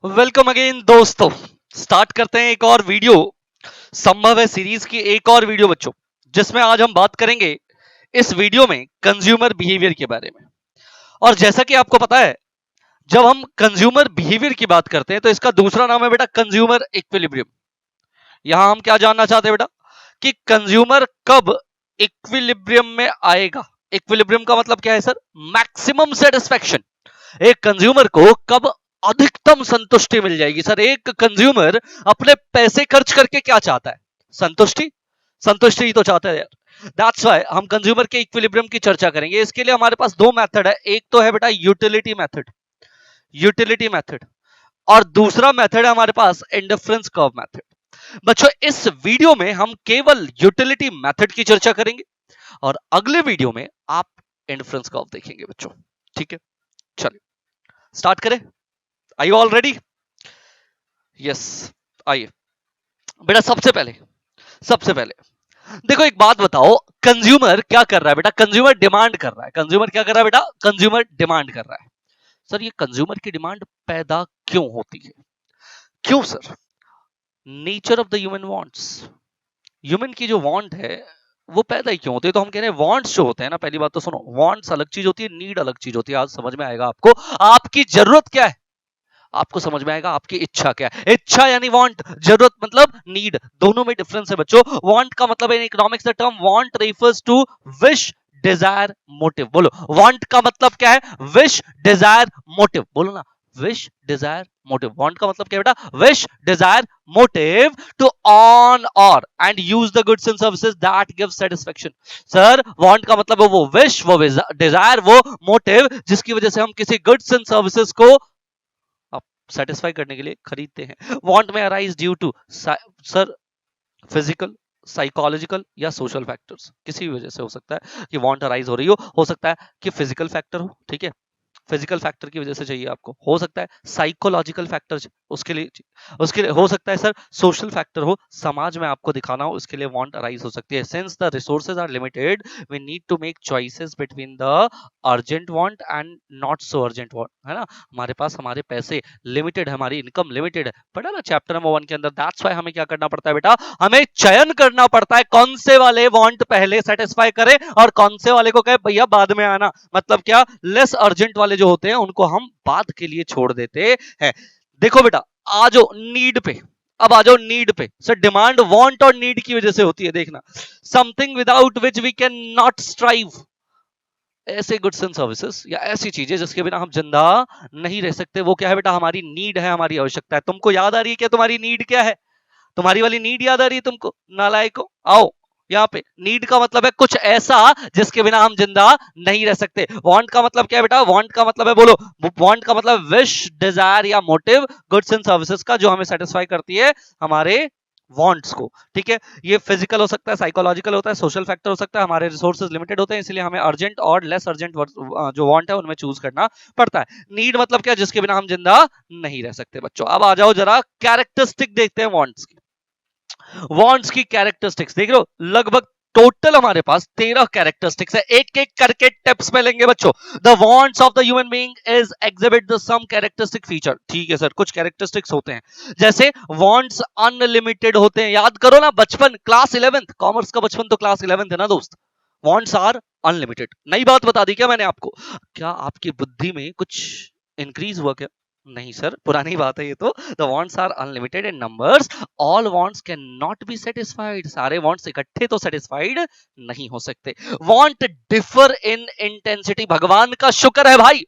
Welcome again दोस्तों। Start करते हैं एक और वीडियो। संभव है सीरीज की एक और वीडियो बच्चों, जिसमें आज हम बात करेंगे इस वीडियो में कंज्यूमर बिहेवियर के बारे में। और जैसा कि आपको पता है, जब हम कंज्यूमर बिहेवियर की बात करते हैं तो इसका दूसरा नाम है बेटा कंज्यूमर इक्विलिब्रियम। यहां हम क्या जानना चाहते हैं बेटा कि कंज्यूमर कब इक्विलिब्रियम में आएगा। इक्विलिब्रियम का मतलब क्या है सर? Maximum satisfaction. एक कंज्यूमर को कब अधिकतम संतुष्टि मिल जाएगी। सर, एक कंज्यूमर अपने पैसे खर्च करके क्या चाहता है? संतुष्टि। संतुष्टि ही तो चाहता है यार। दैट्स व्हाई हम कंज्यूमर के इक्विलिब्रियम की चर्चा करेंगे। इसके लिए हमारे पास दो मेथड है। एक तो है बेटा यूटिलिटी मेथड, यूटिलिटी मेथड, और दूसरा मेथड है हमारे पास इंडिफरेंस कर्व मेथड। बच्चों, इस वीडियो में हम केवल यूटिलिटी मेथड की चर्चा करेंगे और अगले वीडियो में आप इंडिफरेंस कर्व देखेंगे बच्चों। ठीक है, चलिए स्टार्ट करें। Are you all ready? Yes, आइए बेटा। सबसे पहले देखो, एक बात बताओ, कंज्यूमर क्या कर रहा है बेटा? कंज्यूमर डिमांड कर रहा है। कंज्यूमर क्या कर रहा है बेटा? कंज्यूमर डिमांड कर रहा है। सर, ये कंज्यूमर की डिमांड पैदा क्यों होती है? क्यों sir? Nature of the human wants. Human की जो वांट है वो पैदा ही क्यों होती है? तो हम कह रहे हैं वांट्स जो होते हैं ना, पहली बात तो सुनो, वांट्स अलग चीज होती है, नीड अलग चीज होती है। आज समझ में आएगा आपको आपकी जरूरत क्या है। आपको समझ में आएगा आपकी इच्छा क्या है। इच्छा यानी वांट, जरूरत मतलब नीड। दोनों में डिफरेंस है बच्चों। वांट का मतलब in economics the term want refers to wish, desire, motive. बोलो, वांट का मतलब क्या है? Wish, desire, motive. बोलो ना, विश, डिजायर, मोटिव। वांट का मतलब क्या है बेटा? Wish, desire, motive to own और and use the goods and services that give satisfaction. Sir, want का मतलब है वो विश, वो डिजायर, वो मोटिव जिसकी वजह से हम किसी गुड्स एंड सर्विसेज को सेटिस्फाई करने के लिए खरीदते हैं। वांट में arise due to sir physical, psychological या सोशल फैक्टर्स। किसी भी वजह से हो सकता है कि वांट अराइज हो सकता है कि फिजिकल फैक्टर हो, ठीक है, फिजिकल फैक्टर की वजह से चाहिए आपको। हो सकता है साइकोलॉजिकल फैक्टर उसके लिए हो सकता है सर सोशल फैक्टर हो, समाज में आपको दिखाना हो, उसके लिए वांट अराइज हो सकती है। Since the resources are limited, we need to make choices between the urgent want and not so urgent want, है ना। हमारे पास हमारे पैसे लिमिटेड है, हमारी इनकम लिमिटेड है। पढ़ा ना चैप्टर नंबर 1 के अंदर। दैट्स व्हाई हमें क्या करना पड़ता है बेटा? हमें चयन करना पड़ता है कौन से वाले वांट पहले सेटिस्फाई करे और कौन से वाले को कहे भैया बाद में आना। मतलब क्या, लेस अर्जेंट वाले जो होते हैं उनको हम बाद के लिए छोड़ देते हैं। देखो बेटा, आ जाओ नीड पे। अब आ जाओ नीड पे। सर, डिमांड वांट और नीड की वजह से होती है। देखना, something without which we can not strive. ऐसे गुड्स एंड सर्विसेज या ऐसी चीजें जिसके बिना हम जिंदा नहीं रह सकते, वो क्या है बेटा? हमारी नीड है, हमारी आवश्यकता है। तुमको याद आ रही है क्या तुम्हारी नीड क्या है? तुम्हारी वाली नीड याद आ रही है तुमको? नालायको, आओ यहाँ पे। नीड का मतलब है कुछ ऐसा जिसके बिना हम जिंदा नहीं रह सकते। वांट का मतलब क्या है बेटा? वांट का मतलब है, बोलो, वांट का मतलब विश, डिजायर या मोटिव, गुड्स एंड सर्विसेज का जो हमें सेटिस्फाई करती है हमारे वांट्स को। ठीक है, ये फिजिकल हो सकता है, साइकोलॉजिकल होता है, सोशल फैक्टर हो सकता है। हमारे रिसोर्सेज लिमिटेड होते हैं, इसलिए हमें अर्जेंट और लेस अर्जेंट जो वांट है उनमें चूज करना पड़ता है। नीड मतलब क्या? जिसके बिना हम जिंदा नहीं रह सकते बच्चों। अब आ जाओ जरा कैरेक्टरिस्टिक देखते हैं वांट्स की। वांट्स की कैरेक्टरिस्टिक्स देख रहे हो, लगभग टोटल हमारे पास 13 कैरेक्टरिस्टिक्स है। एक एक करके टिप्स में लेंगे बच्चों। The wants of the human being is exhibit the some characteristic feature. ठीक है सर, कुछ कैरेक्टरिस्टिक्स होते हैं। जैसे वांट्स अनलिमिटेड होते हैं। याद करो ना, बचपन क्लास 11th, कॉमर्स का बचपन तो क्लास 11th है ना दोस्त। Wants are unlimited. नई बात बता दी क्या मैंने आपको? क्या आपकी बुद्धि में कुछ इंक्रीज हुआ क्या? नहीं सर, पुरानी बात है ये तो। The wants are unlimited in numbers, all wants can not be satisfied. सारे वांट्स इकट्ठे तो सेटिस्फाइड नहीं हो सकते। Want differ in intensity. भगवान का शुक्र है भाई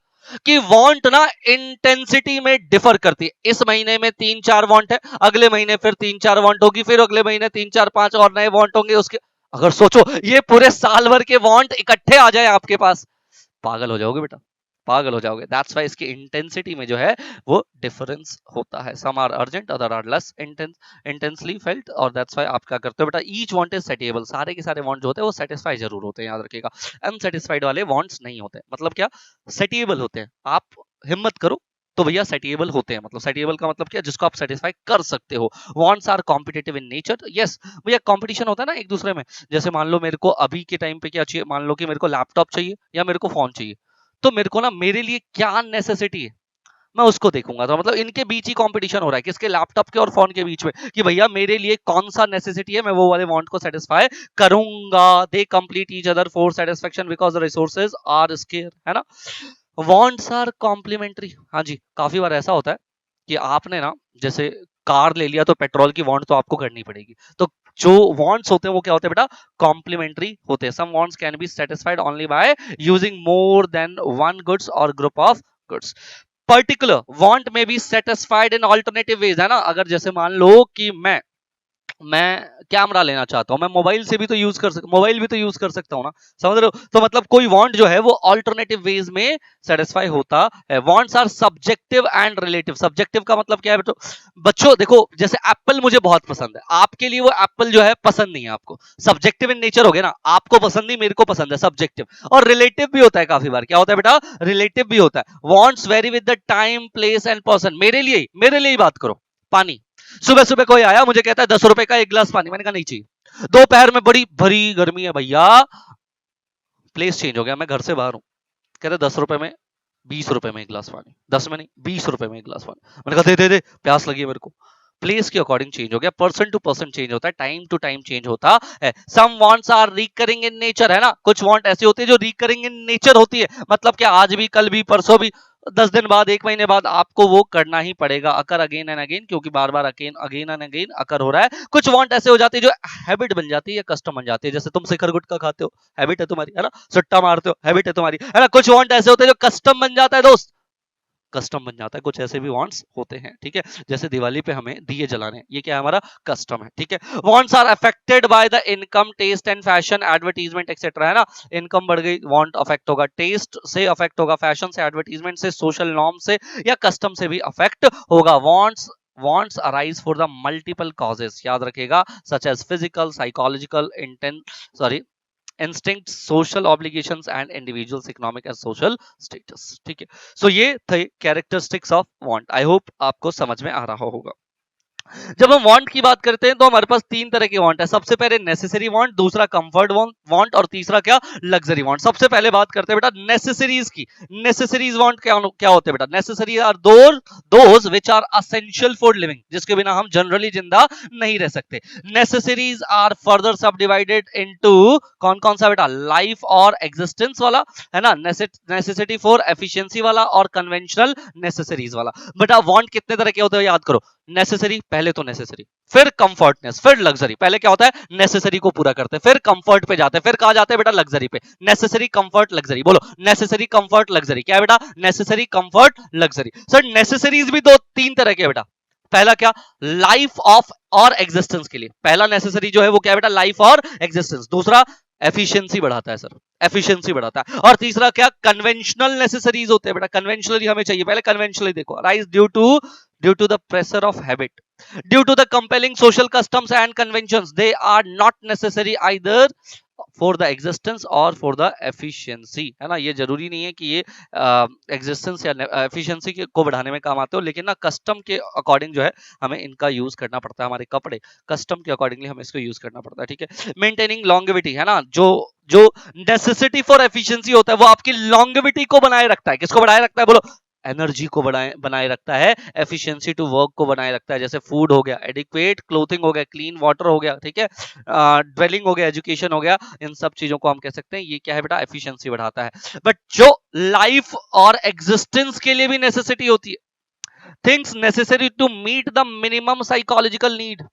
कि वांट ना इंटेंसिटी में डिफर करती है। इस महीने में 3-4 वांट है, अगले महीने फिर 3-4 वांट होगी, फिर अगले महीने 3-4-5 और नए वांट होंगे उसके। अगर सोचो ये पूरे साल भर के वांट इकट्ठे आ जाए आपके पास, पागल हो जाओगे बेटा, पागल हो जाओगे। दैट्स व्हाई इसकी इंटेंसिटी में जो है वो डिफरेंस होता है। Some are urgent, other are less intensely felt. और दैट्स व्हाई आप क्या करते हो बेटा? Each want is satiable. सारे के सारे वांट जो होते हैं वो सेटिस्फाई जरूर होते हैं, याद रखिएगा। अनसेटिस्फाइड वाले वांट्स नहीं होते। मतलब क्या? सेटिएबल होते हैं। आप हिम्मत करो तो भैया सेटिएबल होते हैं। मतलब सेटिएबल का मतलब क्या? जिसको आप सेटिस्फाई कर सकते हो। Wants are competitive in nature. Yes भैया, कंपटीशन होता है ना एक दूसरे में। जैसे मान लो मेरे को अभी के टाइम पे क्या चाहिए, मान लो कि मेरे को लैपटॉप चाहिए या मेरे को फोन चाहिए। तो मेरे को ना, मेरे लिए क्या नेसेसिटी है? मैं उसको देखूंगा। तो मतलब इनके बीच ही कंपटीशन हो रहा है, किसके, लैपटॉप के और फोन के बीच में, कि भैया मेरे लिए कौन सा नेसेसिटी है, मैं वो वाले वांट को सेटिस्फाई करूंगा। They complete each other for satisfaction because the resources are scarce, है ना। Wants are complementary. हाँ जी, काफी बार ऐसा होता है कि आपने ना जैसे कार ले लिया तो पेट्रोल की वांट तो आपको करनी पड़ेगी, तो जो वांट्स होते हैं वो क्या होते हैं बेटा, कॉम्प्लीमेंट्री होते हैं। Some wants can be satisfied only by using more than one goods और group of goods. Particular want में be satisfied in alternative ways, है ना। अगर जैसे मान लो कि मैं कैमरा लेना चाहता हूं, मैं मोबाइल से भी तो यूज कर सकता, मोबाइल भी तो यूज कर सकता हूं ना, समझ रहे हो। तो मतलब कोई वांट जो है वो अल्टरनेटिव वेज में सेटिस्फाई होता है। Wants are subjective and relative. Subjective का मतलब क्या है बेटो, बच्चों देखो, जैसे एप्पल मुझे बहुत पसंद है, आपके लिए वो एप्पल जो है पसंद नहीं है आपको, सब्जेक्टिव इन नेचर हो गया ना, आपको पसंद नहीं, मेरे को पसंद है, सब्जेक्टिव। और रिलेटिव भी होता है, काफी बार क्या होता है बेटा, रिलेटिव भी होता है। Wants very with the time place and person. मेरे लिए ही बात करो, पानी, सुबह सुबह कोई आया मुझे कहता है 10 रुपए का एक गिलास पानी, मैंने कहा नहीं चाहिए। दोपहर में बड़ी भरी गर्मी है भैया, प्लेस चेंज हो गया, मैं घर से बाहर हूं, कहते 10 रुपए में 20 रुपए में एक गिलास पानी, 10 में नहीं 20 रुपए में एक गिलास पानी। मैंने कहा दे दे दे, प्यास लगी है मेरे को। प्लेस के अकॉर्डिंग चेंज हो गया, पर्सन टू पर्सन चेंज होता है, टाइम टू टाइम चेंज होता है। Some wants are recurring in nature, है ना, कुछ वांट ऐसे होते हैं जो रिकरिंग इन नेचर होती है, मतलब क्या आज भी, कल भी, परसों भी, 10 दिन बाद, 1 महीने बाद आपको वो करना ही पड़ेगा, अकर अगेन एंड अगेन, क्योंकि बार बार अगेन अगेन एंड अगेन अकर हो रहा है। कुछ वांट ऐसे हो जाते हैं जो हैबिट बन जाती है या कस्टम बन जाती है, जैसे तुम शिखर गुटखा खाते हो, हैबिट है तुम्हारी, है ना, सुट्टा मारते हो, हैबिट है तुम्हारी, है ना। कुछ वांट ऐसे होते हैं जो कस्टम बन जाता है दोस्त, कस्टम बन जाता है, कुछ ऐसे भी वांट्स होते हैं, ठीक है। जैसे दिवाली पे हमें दिए जलाने, ये क्या है, हमारा कस्टम है, ठीक है। Wants are affected by the income, taste and fashion, advertisement etcetera, है ना। इनकम बढ़ गई, वांट अफेक्ट होगा, टेस्ट से अफेक्ट होगा, फैशन से, एडवर्टीजमेंट से, सोशल नॉर्म से या कस्टम से भी अफेक्ट होगा। Wants arise for the multiple causes, याद रखेगा, such as physical, psychological, instinct, social obligations and individuals economic and social status, ठीक है। सो ये थे characteristics of want. I hope आपको समझ में आ रहा होगा। जब हम वांट की बात करते हैं तो हमारे पास 3 तरह के वांट है। सबसे पहले नेसेसरी वांट, दूसरा कंफर्ट वांट और तीसरा क्या, लग्जरी वांट। सबसे पहले बात करते हैं बेटा नेसेसरीज की। नेसेसरीज वांट क्या क्या होते हैं बेटा, necessary are those which are essential for living, जिसके बिना हम जनरली जिंदा नहीं रह सकते। Necessaries are further subdivided into कौन कौन सा बेटा, लाइफ और एग्जिस्टेंस वाला, है ना, नेसेसिटी फॉर एफिशिएंसी वाला और कन्वेंशनल नेसेसरीज वाला। बेटा वांट कितने तरह के होते हैं याद करो, नेसेसरी, पहले तो नेसेसरी, फिर कंफर्टनेस, फिर लग्जरी। पहले क्या होता है, नेसेसरी को पूरा करते हैं, फिर कंफर्ट पे जाते हैं, फिर कहां जाते हैं बेटा, लग्जरी पे। नेसेसरी, कंफर्ट, लग्जरी, बोलो नेसेसरी, कंफर्ट, लग्जरी, क्या है बेटा, necessary, comfort, luxury. Sir necessaries भी 2-3 तरह के बेटा। पहला क्या, लाइफ ऑफ और एग्जिस्टेंस के लिए, पहला नेसेसरी जो है वो क्या है बेटा, लाइफ और एग्जिस्टेंस। दूसरा एफिशिएंसी बढ़ाता है सर, एफिशिएंसी बढ़ाता है। और तीसरा क्या, कन्वेंशनल नेसेसरीज होते हैं बेटा, कन्वेंशनली हमें चाहिए, पहले कन्वेंशनली देखो, rise due to the pressure of habit, due to the compelling social customs and conventions, they are not necessary either for the existence or for the efficiency, है ना। ये जरूरी नहीं है कि ये एग्जिस्टेंस या एफिशिएंसी को बढ़ाने में काम आते हो, लेकिन ना कस्टम के अकॉर्डिंग जो है हमें इनका यूज करना पड़ता है। हमारे कपड़े कस्टम के अकॉर्डिंगली हमें इसको यूज करना पड़ता है, ठीक है। मेंटेनिंग लॉन्गेविटी, है ना, जो जो नेसेसिटी फॉर एफिशिएंसी होता है वो आपकी लॉन्गेविटी को बनाए रखता है। किसको बनाए रखता है बोलो, एनर्जी को बनाए रखता है, एफिशिएंसी टू वर्क को बनाए रखता है। जैसे फूड हो गया, एडिक्वेट क्लोथिंग हो गया, क्लीन वाटर हो गया, ठीक है, ड्वेलिंग हो गया, एजुकेशन हो गया, इन सब चीजों को हम कह सकते हैं ये क्या है बेटा, एफिशिएंसी बढ़ाता है। बट जो लाइफ और एग्जिस्टेंस के लिए भी नेसेसिटी होती है, things necessary to meet the minimum psychological need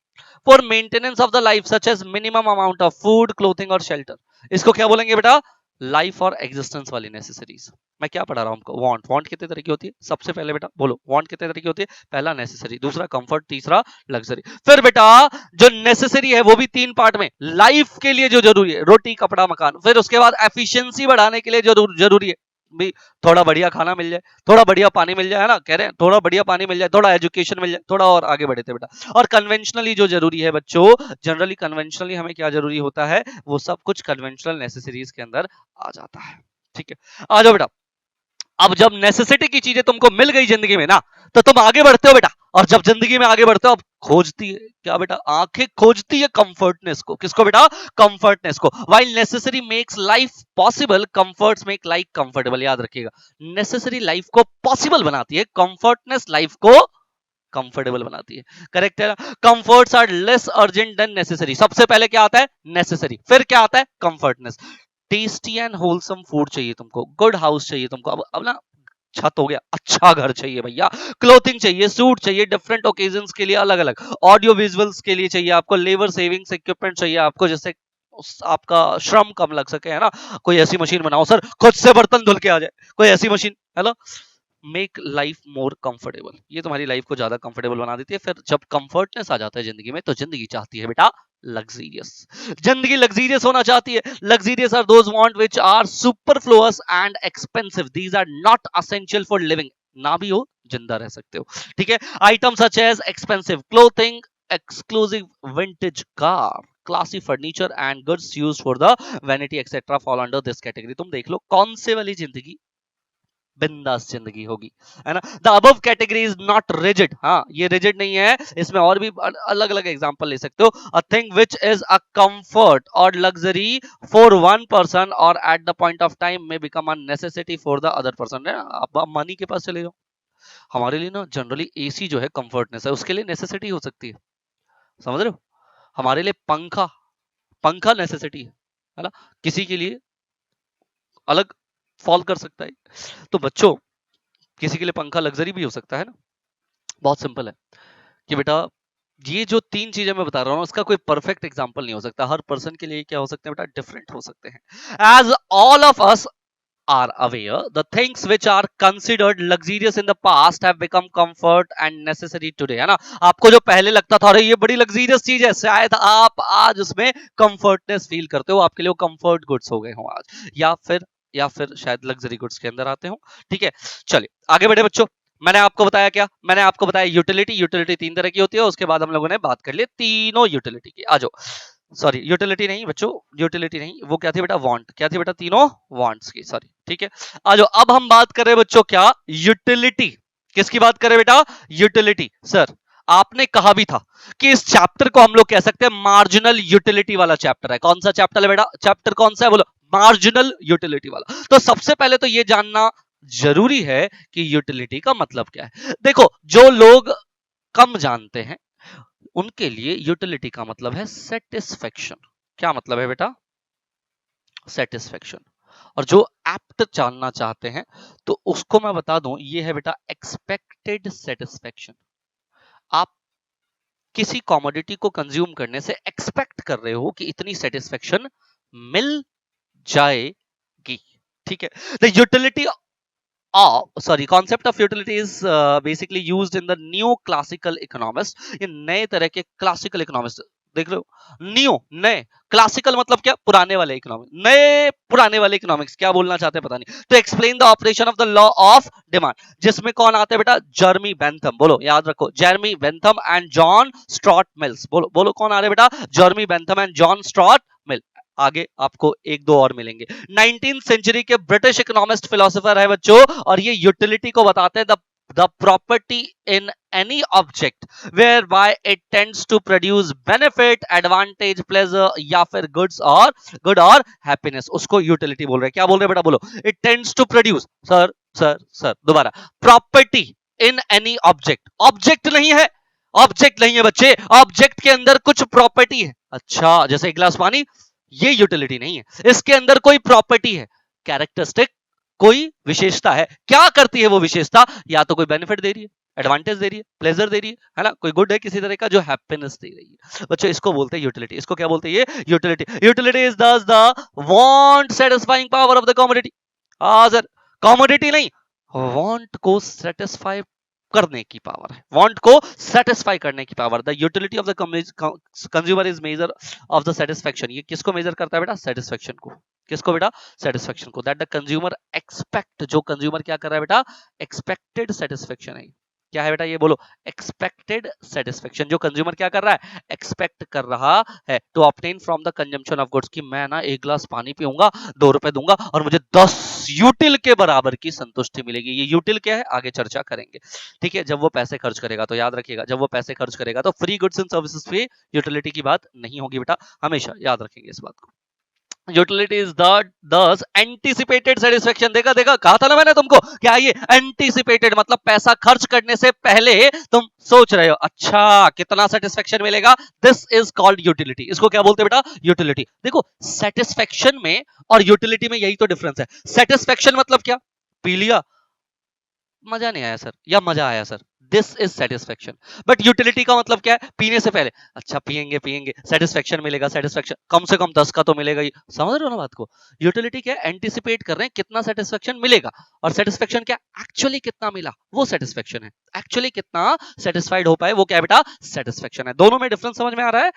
for maintenance of the life, such as minimum amount of food, clothing और शेल्टर, इसको क्या बोलेंगे बेटा, लाइफ और एग्जिस्टेंस वाली नेसेसरीज। मैं क्या पढ़ा रहा हूं आपको, वांट कितने तरह की होती है, सबसे पहले बेटा बोलो वांट कितने तरह की होती है, पहला नेसेसरी, दूसरा कंफर्ट, तीसरा लग्जरी। फिर बेटा जो नेसेसरी है वो भी 3 पार्ट में, लाइफ के लिए जो जरूरी है, रोटी कपड़ा मकान, फिर उसके बाद एफिशिएंसी बढ़ाने के लिए जरूरी है भी, थोड़ा बढ़िया खाना मिल जाए, थोड़ा बढ़िया पानी मिल जाए, है ना, कह रहे हैं थोड़ा बढ़िया पानी मिल जाए, थोड़ा एजुकेशन मिल जाए, थोड़ा और आगे बढ़े थे बेटा। और कन्वेंशनली जो जरूरी है बच्चों, जनरली कन्वेंशनली हमें क्या जरूरी होता है, वो सब कुछ कन्वेंशनल नेसेसरीज के अंदर आ जाता है, ठीक है। आ जाओ बेटा, अब जब नेसेसिटी की चीजें तुमको मिल गई जिंदगी में ना, तो तुम आगे बढ़ते हो बेटा। और जब जिंदगी में आगे बढ़ते हो, अब खोजती है क्या बेटा, आंखें खोजती है कंफर्टनेस को। किसको बेटा, कंफर्टनेस को। While necessary makes life possible, comforts make life comfortable. याद रखिएगा, नेसेसरी लाइफ को पॉसिबल बनाती है, कंफर्टनेस लाइफ को कंफर्टेबल बनाती है। करेक्ट है ना। Comforts are less urgent than necessary. सबसे पहले क्या आता है, नेसेसरी, फिर क्या आता है, comfortness. Tasty and wholesome food चाहिए तुमको, गुड हाउस चाहिए तुमको, अब ना छत हो गया, अच्छा घर चाहिए भैया, क्लोथिंग चाहिए, सूट चाहिए, डिफरेंट ओकेजन्स के लिए अलग अलग, ऑडियो विजुअल्स के लिए चाहिए आपको, लेबर सेविंग्स इक्विपमेंट चाहिए आपको, जिससे आपका श्रम कम लग सके, है ना। कोई ऐसी मशीन बनाओ सर खुद से बर्तन धुल के आ जाए, कोई ऐसी मशीन, है ना। मेक लाइफ मोर कंफर्टेबल, ये तुम्हारी लाइफ को ज्यादा कंफर्टेबल बना देती है। फिर जब कंफर्टनेस आ जाता है जिंदगी में, तो जिंदगी चाहती है बेटा लग्जीरियस। जिंदगी लग्जीरियस होना चाहती है। Luxurious are those want which are superfluous and expensive, these are not essential for living. ना भी हो, जिंदा रह सकते हो, ठीक है। Item such as expensive clothing, exclusive vintage car, classy furniture and goods used for the vanity etc fall under this category। तुम देख लो कौन से वाली जिंदगी बिंदास जिंदगी होगी, है ना। The above category is not rigid, हाँ ये रिजिड नहीं है, इसमें और भी अलग अलग एग्जांपल ले सकते हो। A thing which is a comfort और लग्जरी फॉर वन पर्सन और at the point of time में become a necessity for the other person. अब मनी के पास चले जाओ, हमारे लिए ना जनरली एसी जो है कंफर्टनेस है, उसके लिए नेसेसिटी हो सकती है, समझ रहे हो। हमारे लिए पंखा, पंखा नेसेसिटी है ना, किसी के लिए अलग फॉल कर सकता है। तो बच्चों, किसी के लिए पंखा लग्जरी भी हो सकता है ना। बहुत सिंपल है कि बेटा ये जो तीन चीजें मैं बता रहा हूँ, उसका कोई परफेक्ट एग्जांपल नहीं हो सकता, हर पर्सन के लिए क्या हो सकते हैं बेटा, डिफरेंट हो सकते हैं। As all of us are aware, the things which are considered luxurious in the past have become comfort and necessary today, है ना। आपको जो पहले लगता था अरे ये बड़ी लग्जीरियस चीज है, शायद आप आज उसमें कंफर्टनेस फील करते हो, आपके लिए वो कंफर्ट गुड्स हो गए हो आज, या फिर शायद लग्जरी गुड्स के अंदर आते हो, ठीक है। चलिए आगे बढ़े बच्चों। मैंने आपको बताया क्या, मैंने आपको बताया यूटिलिटी। यूटिलिटी तीन तरह की होती है, उसके बाद हम लोगों ने बात कर ली तीनों यूटिलिटी की। आ जाओ, सॉरी यूटिलिटी नहीं बच्चों, यूटिलिटी नहीं, वो क्या थी बेटा, वांट। क्या थी बेटा, तीनों वांट्स की, सॉरी, ठीक है। आ जाओ, अब हम बात कर रहे हैं बच्चों क्या, यूटिलिटी। किसकी बात कर रहे हैं बेटा, यूटिलिटी। सर आपने कहा भी था कि इस चैप्टर को हम लोग कह सकते हैं मार्जिनल यूटिलिटी वाला चैप्टर है। कौन सा चैप्टर है बेटा, चैप्टर कौन सा है बोलो, मार्जिनल यूटिलिटी वाला। तो सबसे पहले तो ये जानना जरूरी है कि यूटिलिटी का मतलब क्या है। देखो जो लोग कम जानते हैं उनके लिए यूटिलिटी का मतलब है सेटिस्फेक्शन। क्या मतलब है बेटा, सेटिस्फेक्शन। और जो एप्ट जानना चाहते हैं तो उसको मैं बता दूं, ये है बेटा एक्सपेक्टेड सेटिस्फेक्शन। आप किसी कमोडिटी को कंज्यूम करने से एक्सपेक्ट कर रहे हो कि इतनी सेटिस्फेक्शन मिल जाएगी, ठीक है। The utility sorry, concept of utility is basically used in the neoclassical economists। ये नए तरह के क्लासिकल इकोनॉमिस्ट, देख लो, नियो नए, क्लासिकल मतलब क्या, पुराने वाले इकोनॉमिक्स, नए पुराने वाले इकोनॉमिक्स, क्या बोलना चाहते हैं पता नहीं। तो explain the operation of the law of demand, जिसमें कौन आते हैं बेटा, जर्मी बेंथम, बोलो याद रखो, जर्मी बेंथम एंड जॉन स्ट्रॉट मिल्स। बोलो बोलो कौन आ रहे बेटा, जर्मी बेंथम एंड जॉन स्ट्रॉट मिल। आगे आपको एक दो और मिलेंगे। 19th सेंचुरी के ब्रिटिश इकोनॉमिस्ट फिलोसोफर है बच्चों, और ये यूटिलिटी को बताते हैं, the property in any object whereby it tends to produce benefit, advantage, pleasure, या फिर गुड और हैप्पीनेस, उसको यूटिलिटी बोल रहे हैं। क्या बोल रहे हैं बेटा, बोलो, it tends to produce, sir दोबारा, property in any object, object नहीं है, ऑब्जेक्ट नहीं है बच्चे, ऑब्जेक्ट के अंदर कुछ प्रॉपर्टी है। अच्छा, जैसे एक गिलास पानी, ये यूटिलिटी नहीं है, इसके अंदर कोई प्रॉपर्टी है, कैरेक्टरिस्टिक, कोई विशेषता है। क्या करती है वो विशेषता, या तो कोई बेनिफिट दे रही है, एडवांटेज दे रही है, प्लेजर दे रही है ना, कोई गुड है किसी तरह का जो हैप्पीनेस दे रही है। बच्चों इसको बोलते हैं यूटिलिटी। इसको क्या बोलते हैं, ये यूटिलिटी। यूटिलिटी इज दस the want satisfying power of the commodity. हाँ सर, कमोडिटी नहीं, वांट को सेटिस्फाई करने की पावर है, वांट को सेटिस्फाई करने की power. The utility of the consumer is measure of the satisfaction. ये किसको मेजर करता है बेटा, सेटिस्फेक्शन को। किसको बेटा, सेटिस्फेक्शन को। दैट द कंज्यूमर एक्सपेक्ट, जो कंज्यूमर क्या कर रहा है बेटा, एक्सपेक्टेड सेटिस्फेक्शन है। क्या है बेटा ये बोलो, एक्सपेक्टेड सेटिस्फेक्शन। जो कंज्यूमर क्या कर रहा है, एक्सपेक्ट कर रहा है to obtain from the consumption of goods, कि मैं ना एक गिलास पानी पीऊंगा, 2 रुपए दूंगा और मुझे 10 यूटिल के बराबर की संतुष्टि मिलेगी। ये यूटिल क्या है आगे चर्चा करेंगे, ठीक है। जब वो पैसे खर्च करेगा तो याद रखिएगा, जब वो पैसे खर्च करेगा तो फ्री गुड्स एंड सर्विसेज पे यूटिलिटी की बात नहीं होगी बेटा, हमेशा याद रखेंगे इस बात को। यूटिलिटी इज दस एंटीसिपेटेड सेटिस्फेक्शन। देखा देखा, कहा था ना मैंने तुमको, क्या ये एंटीसिपेटेड मतलब पैसा खर्च करने से पहले तुम सोच रहे हो अच्छा कितना सेटिस्फेक्शन मिलेगा, दिस इज कॉल्ड यूटिलिटी। इसको क्या बोलते हैं बेटा, यूटिलिटी। देखो सेटिस्फेक्शन में और यूटिलिटी में यही तो डिफरेंस है। सेटिस्फेक्शन मतलब क्या, पी लिया मजा नहीं आया सर, या मजा आया sir, this is satisfaction. But utility का मतलब क्या है, पीने से पहले अच्छा पिएंगे पिएंगे सेटिस्फेक्शन मिलेगा, सेटिस्फेक्शन कम से कम 10 का तो मिलेगा ही। समझ रहे हो ना बात को। यूटिलिटी क्या है, एंटिसिपेट कर रहे हैं कितना सेटिस्फेक्शन मिलेगा, और सेटिस्फेक्शन क्या, एक्चुअली कितना मिला वो सेटिस्फेक्शन है। एक्चुअली कितना सेटिस्फाइड हो पाए वो क्या है बेटा, सेटिस्फेक्शन है। दोनों में डिफरेंस समझ में आ रहा है।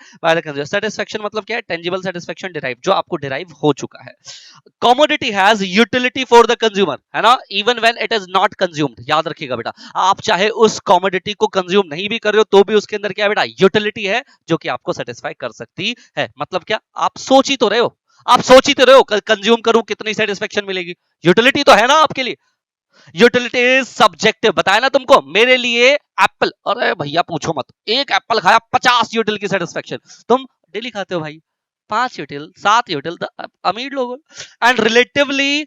सेटिस्फेक्शन मतलब क्या है, टेंजिबल सेटिस्फेक्शन डिराइव, जो आपको डिराइव हो चुका है। Commodity has utility for the consumer, है ना, even when it is not consumed. याद रखिएगा बेटा, आप चाहे उस कमोडिटी को कंज्यूम नहीं भी कर रहे हो तो भी उसके अंदर क्या है बेटा, यूटिलिटी है जो कि आपको सेटिस्फाई कर सकती है। मतलब क्या, आप सोच ही तो रहे हो, आप सोच ही तो रहे हो कंज्यूम करूं कितनी सेटिस्फेक्शन मिलेगी, यूटिलिटी तो है ना आपके लिए। यूटिलिटी इज सब्जेक्टिव, बताया ना तुमको। मेरे लिए एप्पल, अरे भैया पूछो मत, एक एप्पल खाया 50 यूटिल की सेटिस्फेक्शन। तुम डेली खाते हो भाई, 5 यूटिल 7 यूटिल, अमीर लोग। एंड रिलेटिवली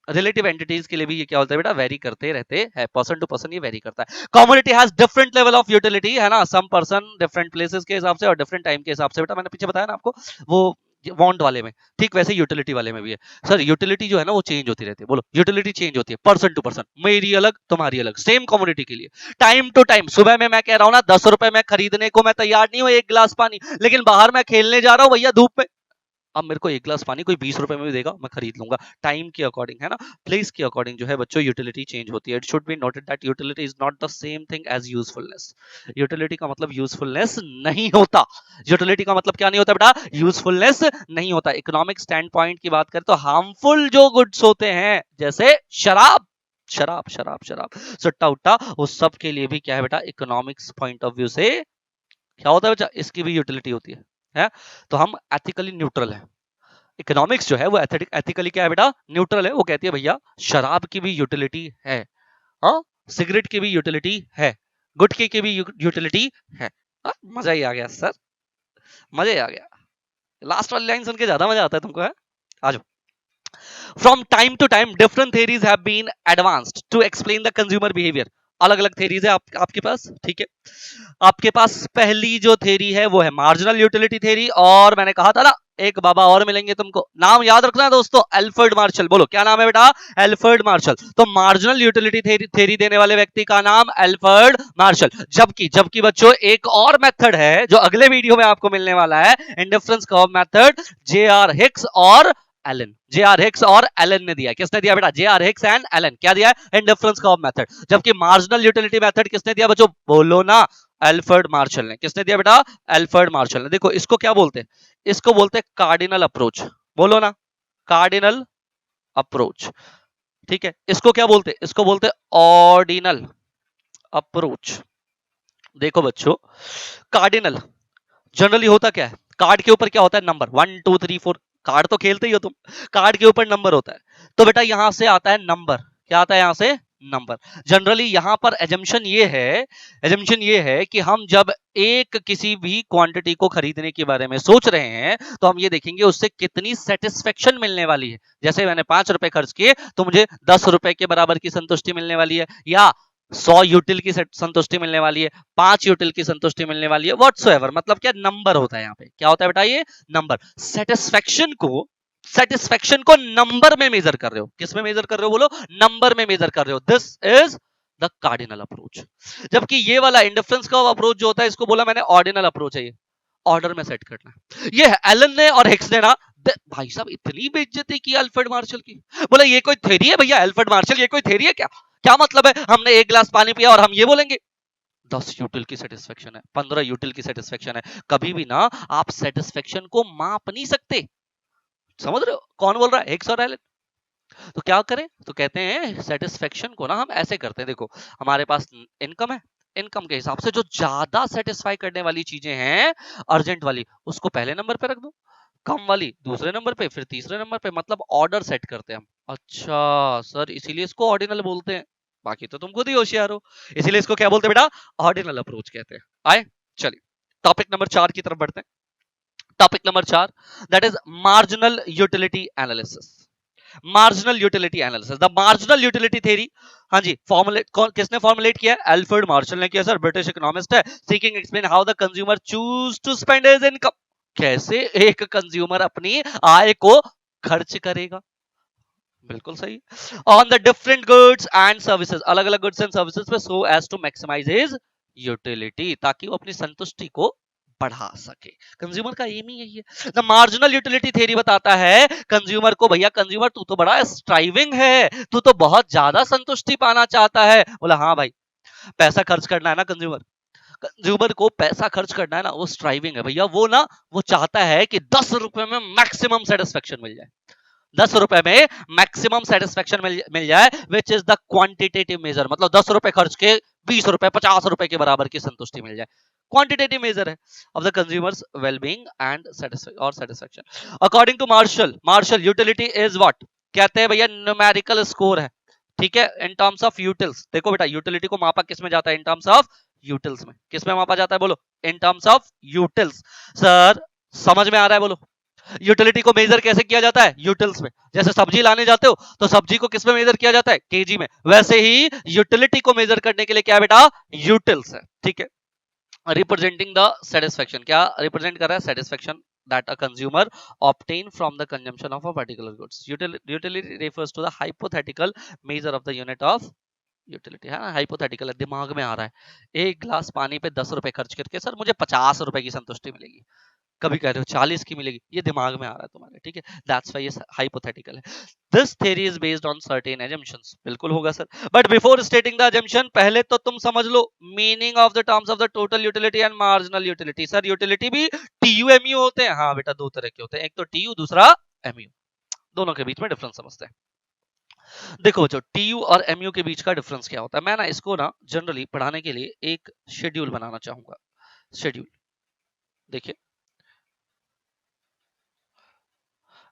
रिलेटिव एंटिटीज के लिए भी ये क्या होता है बेटा, वेरी करते रहते हैं, पर्सन टू पर्सन ये वेरी करता है। Community has different level of utility, है ना, सम पर्सन डिफरेंट प्लेसेस के हिसाब से और डिफरेंट टाइम के हिसाब से। बेटा मैंने पीछे बताया ना आपको, वो वांट वाले में, ठीक वैसे यूटिलिटी वाले में भी है। सर यूटिलिटी जो है ना वो चेंज होती रहती है, बोलो यूटिलिटी चेंज होती है पर्सन टू पर्सन, मेरी अलग तुम्हारी अलग, सेम कम्युनिटी के लिए। टाइम टू टाइम, सुबह में मैं कह रहा हूं ना 10 रुपए में खरीदने को मैं तैयार नहीं हूं एक गिलास पानी, लेकिन बाहर मैं खेलने जा रहा हूं भैया धूप में, अब मेरे को एक गिलास पानी कोई 20 रुपए में भी देगा मैं खरीद लूंगा। टाइम के अकॉर्डिंग, है ना, प्लेस के अकॉर्डिंग जो है बच्चों यूटिलिटी चेंज होती है। It should be noted that utility is not the same thing as usefulness. Utility का मतलब यूजफुलनेस नहीं होता। यूटिलिटी का मतलब क्या नहीं होता बेटा, यूजफुलनेस नहीं होता। इकोनॉमिक स्टैंड पॉइंट की बात करें तो हार्मफुल जो गुड्स होते हैं जैसे शराब, शराब शराब शराब सुट्टा उट्टा, उस सब के लिए भी क्या है बेटा, इकोनॉमिक्स पॉइंट ऑफ व्यू से क्या होता है बच्चा, इसकी भी यूटिलिटी होती है। तो हम एथिकली न्यूट्रल है। इकोनॉमिक्स जो है वो एथिकली क्या है बेटा, न्यूट्रल है। वो कहती है भैया शराब की भी यूटिलिटी है, हाँ, सिगरेट की भी यूटिलिटी है, गुटखे की भी यूटिलिटी है। मजा ही आ गया सर, मजा ही आ गया। लास्ट वाली लाइन सुन के ज्यादा मजा आता है तुमको, है। आ जाओ। From time to time, different theories have been advanced to explain the consumer behavior. अलग अलग थेरीज है आपके पास, ठीक है। आपके पास पहली जो थेरी है वो है मार्जिनल यूटिलिटी थेरी, और मैंने कहा था ना एक बाबा और मिलेंगे तुमको, नाम याद रखना है दोस्तों, एल्फ्रेड मार्शल। बोलो क्या नाम है बेटा, एल्फ्रेड मार्शल। तो मार्जिनल यूटिलिटी थेरी देने वाले व्यक्ति का नाम एल्फ्रेड मार्शल। जबकि जबकि बच्चों एक और मेथड है जो अगले वीडियो में आपको मिलने वाला है, indifference curve method, JR. Hicks और एलन। जे.आर. हिक्स और एलन ने दिया। किसने दिया बेटा, जे.आर. Hicks and Alan. क्या दिया है, इंडिफरेंस कर्व मेथड। जबकि मार्जिनल यूटिलिटी मेथड किसने दिया बच्चों, बोलो ना, एल्फ्रेड मार्शल ने। किसने दिया बेटा, एल्फ्रेड मार्शल ने। देखो इसको क्या बोलते हैं, इसको बोलते हैं कार्डिनल अप्रोच। बोलो ना, कार्डिनल अप्रोच, ठीक है। इसको क्या बोलते हैं, इसको बोलते हैं ऑर्डिनल अप्रोच। देखो बच्चों, कार्डिनल जनरली होता क्या है, कार्ड के ऊपर क्या होता है, नंबर 1 2 3 4, कार्ड तो खेलते ही हो तुम, कार्ड के ऊपर नंबर होता है। तो बेटा यहां से आता है नंबर, क्या आता है यहां से, नंबर। जनरली यहां पर एजम्पशन ये है कि हम जब एक किसी भी क्वांटिटी को खरीदने के बारे में सोच रहे हैं तो हम ये देखेंगे उससे कितनी सेटिस्फेक्शन मिलने वाली है। जैसे मैंने 5 रुपए खर्च किए तो मुझे 10 रुपए के बराबर की संतुष्टि मिलने वाली है, या 100 यूटिल की संतुष्टि मिलने वाली है, 5 यूटिल की संतुष्टि मिलने वाली है, व्हाटसोएवर। मतलब क्या, नंबर होता है यहाँ पे, क्या होता है बेटा, ये नंबर। सेटिस्फेक्शन को नंबर में मेजर कर रहे हो, किस में मेजर कर रहे हो, बोलो, नंबर में मेजर कर रहे हो। This is the cardinal approach. जबकि ये वाला इंडिफरेंस कर्व अप्रोच जो होता है, इसको बोला मैंने ऑर्डिनल अप्रोच है। ये ऑर्डर में सेट करना है। ये है एलन ने और हिक्स ने ना, भाई साहब इतनी बेइज्जती की अल्फ्रेड मार्शल की। बोला ये कोई थ्योरी है भैया, अल्फ्रेड मार्शल ये कोई थ्योरी है क्या, क्या मतलब है, हमने एक गिलास पानी पिया और हम ये बोलेंगे 10 यूटिल की सेटिस्फेक्शन है, 15 यूटिल की सेटिस्फेक्शन है। कभी भी ना आप सेटिस्फेक्शन को माप नहीं सकते। समझ रहे हो कौन बोल रहा है, हिक्स और एलन। तो क्या करें, तो कहते हैं सेटिस्फेक्शन को ना हम ऐसे करते हैं, देखो हमारे पास इनकम है, इनकम के हिसाब से जो ज्यादा सेटिस्फाई करने वाली चीजें हैं अर्जेंट वाली, उसको पहले नंबर पे रख दो, कम वाली दूसरे नंबर पे, फिर तीसरे नंबर पे, मतलब ऑर्डर सेट करते हैं हम। अच्छा सर, इसीलिए इसको ऑर्डिनल बोलते हैं, बाकी तो तुम खुद ही होशियार हो, इसीलिए इसको क्या बोलते हैं बेटा, ऑर्डिनल अप्रोच कहते हैं। आए, चलिए टॉपिक नंबर 4 की तरफ बढ़ते हैं। Topic number 4, that is marginal utility analysis. Marginal utility analysis, the marginal utility theory, हाँ जी, फॉर्मुलेट किसने फॉर्मुलेट किया, एल्फ्रेड मार्शल ने किया सर, ब्रिटिश इकोनॉमिस्ट है, seeking explain how the consumer choose to spend his income, कैसे एक consumer अपनी आय को खर्च करेगा, बिल्कुल सही, on the different goods and services, अलग अलग गुड्स एंड सर्विसेज पे, so as to maximize his utility, ताकि वो अपनी संतुष्टि को बढ़ा सके। कंज्यूमर का एम ही यही है। द मार्जिनल यूटिलिटी थ्योरी बताता है कंज्यूमर को, भैया कंज्यूमर तू तो बड़ा स्ट्राइविंग है, तू तो बहुत ज्यादा संतुष्टि पाना चाहता है। बोला हाँ भाई, पैसा खर्च करना है ना कंज्यूमर, कंज्यूमर को पैसा खर्च करना है ना, वो स्ट्राइविंग है भैया, वो ना वो चाहता है कि 10 रुपए में मैक्सिमम सेटिस्फेक्शन मिल जाए, 10 रुपए में मैक्सिमम सेटिस्फेक्शन मिल जाए, which is the quantitative measure, मतलब 10 रुपए खर्च के 20 रुपए 50 रुपए के बराबर की संतुष्टि मिल जाए, क्वांटिटेटिव मेजर है of the consumers wellbeing and satisfaction. According to Marshall utility is what, कहते हैं भैया न्यूमेरिकल स्कोर है, ठीक है, इन टर्म्स ऑफ यूटिल्स। देखो बेटा, यूटिलिटी को मापा किस में जाता है, इन टर्म्स ऑफ यूटिल्स में। किस में मापा जाता है बोलो, in terms of utils. Sir समझ में आ रहा है बोलो, यूटिलिटी को मेजर कैसे किया जाता है, यूटिल्स में। जैसे सब्जी लाने जाते हो तो सब्जी को किस में मेजर किया जाता है, केजी में, वैसे ही यूटिलिटी को मेजर करने के लिए क्या बेटा, यूटिल्स है, ठीक है। रिप्रेजेंटिंग द सेटिस्फेक्शन, क्या रिप्रेजेंट कर रहा है, satisfaction that a consumer obtain from the consumption of a particular goods. Utility refers to the hypothetical measure of the unit of utility, है ना, हाइपोथेटिकल है, दिमाग में आ रहा है, एक गिलास पानी पे 10 रुपए खर्च करके सर मुझे 50 रुपए की संतुष्टि मिलेगी, कभी कह रहे हो 40 की मिलेगी, ये दिमाग में आ रहा है तुम्हारे, ठीक है, दैट्स व्हाई ये हाइपोथेटिकल है। This theory is based on certain assumptions, बिल्कुल होगा sir, but before stating the assumption, पहले तो तुम समझ लो meaning of the terms of the total utility and marginal utility. Sir utility भी टीयू एमयू होते हैं, हाँ बेटा दो तरह के होते हैं, एक तो टीयू दूसरा एमयू, दोनों के बीच में डिफरेंस समझते हैं। देखो बच्चों, टीयू और एमयू के बीच का डिफरेंस क्या होता है, मैं ना इसको ना जनरली पढ़ाने के लिए एक शेड्यूल बनाना चाहूंगा। शेड्यूल देखिए,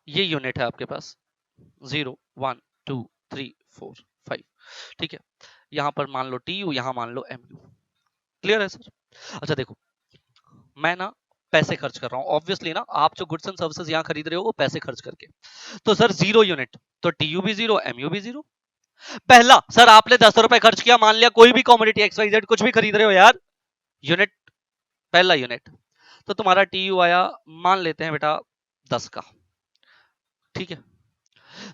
ये यूनिट है आपके पास 0 1 2 3 4 5, ठीक है, यहां पर मान लो टीयू, यहां मान लो एमयू, क्लियर है सर। अच्छा देखो, मैं ना पैसे खर्च कर रहा हूं, ऑब्वियसली ना आप जो गुड्स एंड सर्विसेज यहां खरीद रहे हो वो पैसे खर्च करके, तो सर 0 यूनिट, तो टीयू भी 0 एमयू भी 0। पहला सर आपने 10 रुपए खर्च किया, मान लिया कोई भी कॉमोडिटी XYZ कुछ भी खरीद रहे हो यार, यूनिट, पहला यूनिट, तो तुम्हारा टीयू आया, मान लेते हैं बेटा 10 का, ठीक है।